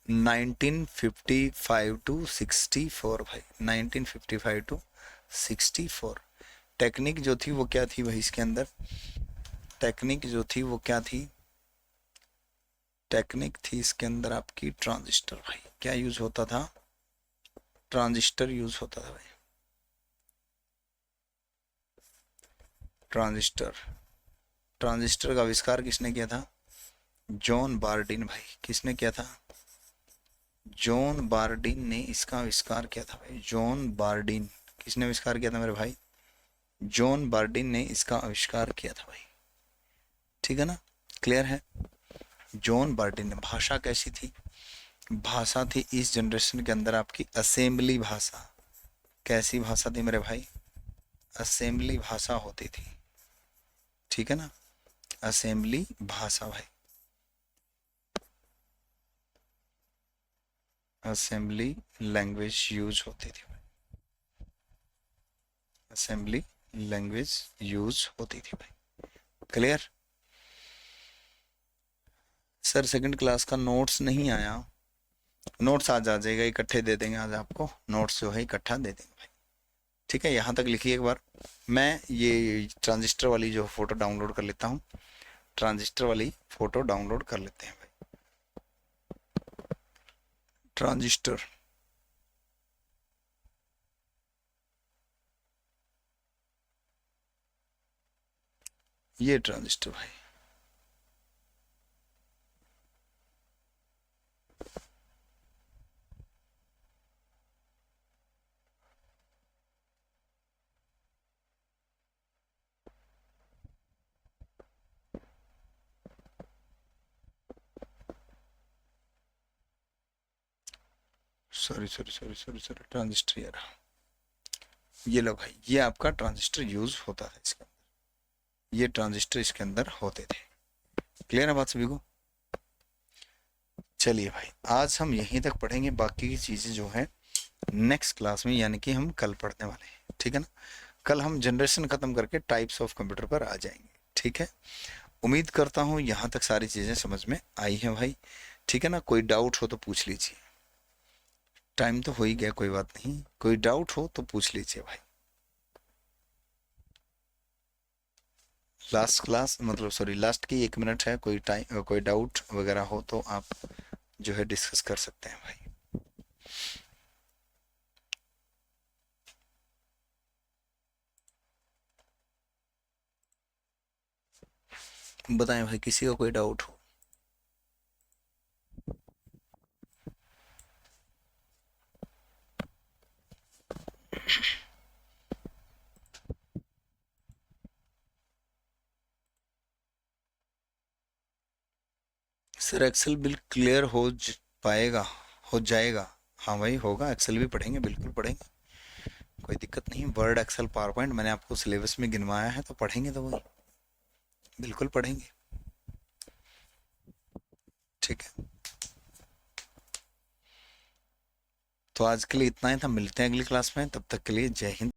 1955 टू 64 भाई, 1955 टू 64। टेक्निक जो थी वो क्या थी भाई इसके अंदर, टेक्निक जो थी वो क्या थी, टेक्निक थी इसके अंदर आपकी ट्रांजिस्टर भाई। क्या यूज होता था, ट्रांजिस्टर यूज होता था भाई, ट्रांजिस्टर। ट्रांजिस्टर का आविष्कार किसने किया था, जॉन बार्डिन भाई। किसने किया था, जॉन बार्डिन ने इसका आविष्कार किया था भाई, जॉन बार्डिन। किसने आविष्कार किया था मेरे भाई, जॉन बार्डिन ने इसका आविष्कार किया था भाई, ठीक है ना। क्लियर है, जॉन बार्डिन ने। भाषा कैसी थी, भाषा थी इस जनरेशन के अंदर आपकी असेंबली भाषा। कैसी भाषा थी मेरे भाई, असेंबली भाषा होती थी, ठीक है ना, असेंबली भाषा भाई, असेंबली लैंग्वेज यूज होती थी भाई, असेंबली लैंग्वेज यूज होती थी भाई। क्लियर। सर सेकंड क्लास का नोट्स नहीं आया, नोट्स आज आ जाएगा, इकट्ठे दे देंगे आज आपको, नोट्स जो है इकट्ठा दे देंगे भाई, ठीक है, यहाँ तक लिखिए एक बार। मैं ये ट्रांजिस्टर वाली जो फोटो डाउनलोड कर लेता हूँ, ट्रांजिस्टर वाली फोटो डाउनलोड कर लेते हैं भाई। ट्रांजिस्टर, ये ट्रांजिस्टर भाई। Sorry sorry sorry sorry sorry, transistor यार, ये लो भाई, ये आपका ट्रांजिस्टर यूज होता था इसके अंदर, ये ट्रांजिस्टर इसके अंदर होते थे। क्लियर है बात सभी को? चलिए भाई, आज हम यहीं तक पढ़ेंगे, बाकी की चीज़ें जो है नेक्स्ट क्लास में, यानी कि हम कल पढ़ने वाले हैं, ठीक है ना। कल हम जनरेशन खत्म करके टाइप्स ऑफ कंप्यूटर पर आ जाएंगे, ठीक है। उम्मीद करता हूँ यहाँ तक सारी चीज़ें समझ में आई हैं भाई, ठीक है ना। कोई डाउट हो तो पूछ लीजिए, टाइम तो हो ही गया, कोई बात नहीं, कोई डाउट हो तो पूछ लीजिए भाई। लास्ट क्लास मतलब सॉरी, लास्ट की 1 मिनट है, कोई टाइम कोई डाउट वगैरह हो तो आप जो है डिस्कस कर सकते हैं भाई। बताएं भाई, किसी का कोई डाउट हो। सर एक्सेल बिल क्लियर पाएगा, हो जाएगा। हाँ भाई होगा, एक्सेल भी पढ़ेंगे, बिल्कुल पढ़ेंगे, कोई दिक्कत नहीं। वर्ड, एक्सेल, पावर पॉइंट मैंने आपको सिलेबस में गिनवाया है, तो पढ़ेंगे तो वही, बिल्कुल पढ़ेंगे, ठीक है। तो आज के लिए इतना ही था, मिलते हैं अगली क्लास में, तब तक के लिए जय हिंद।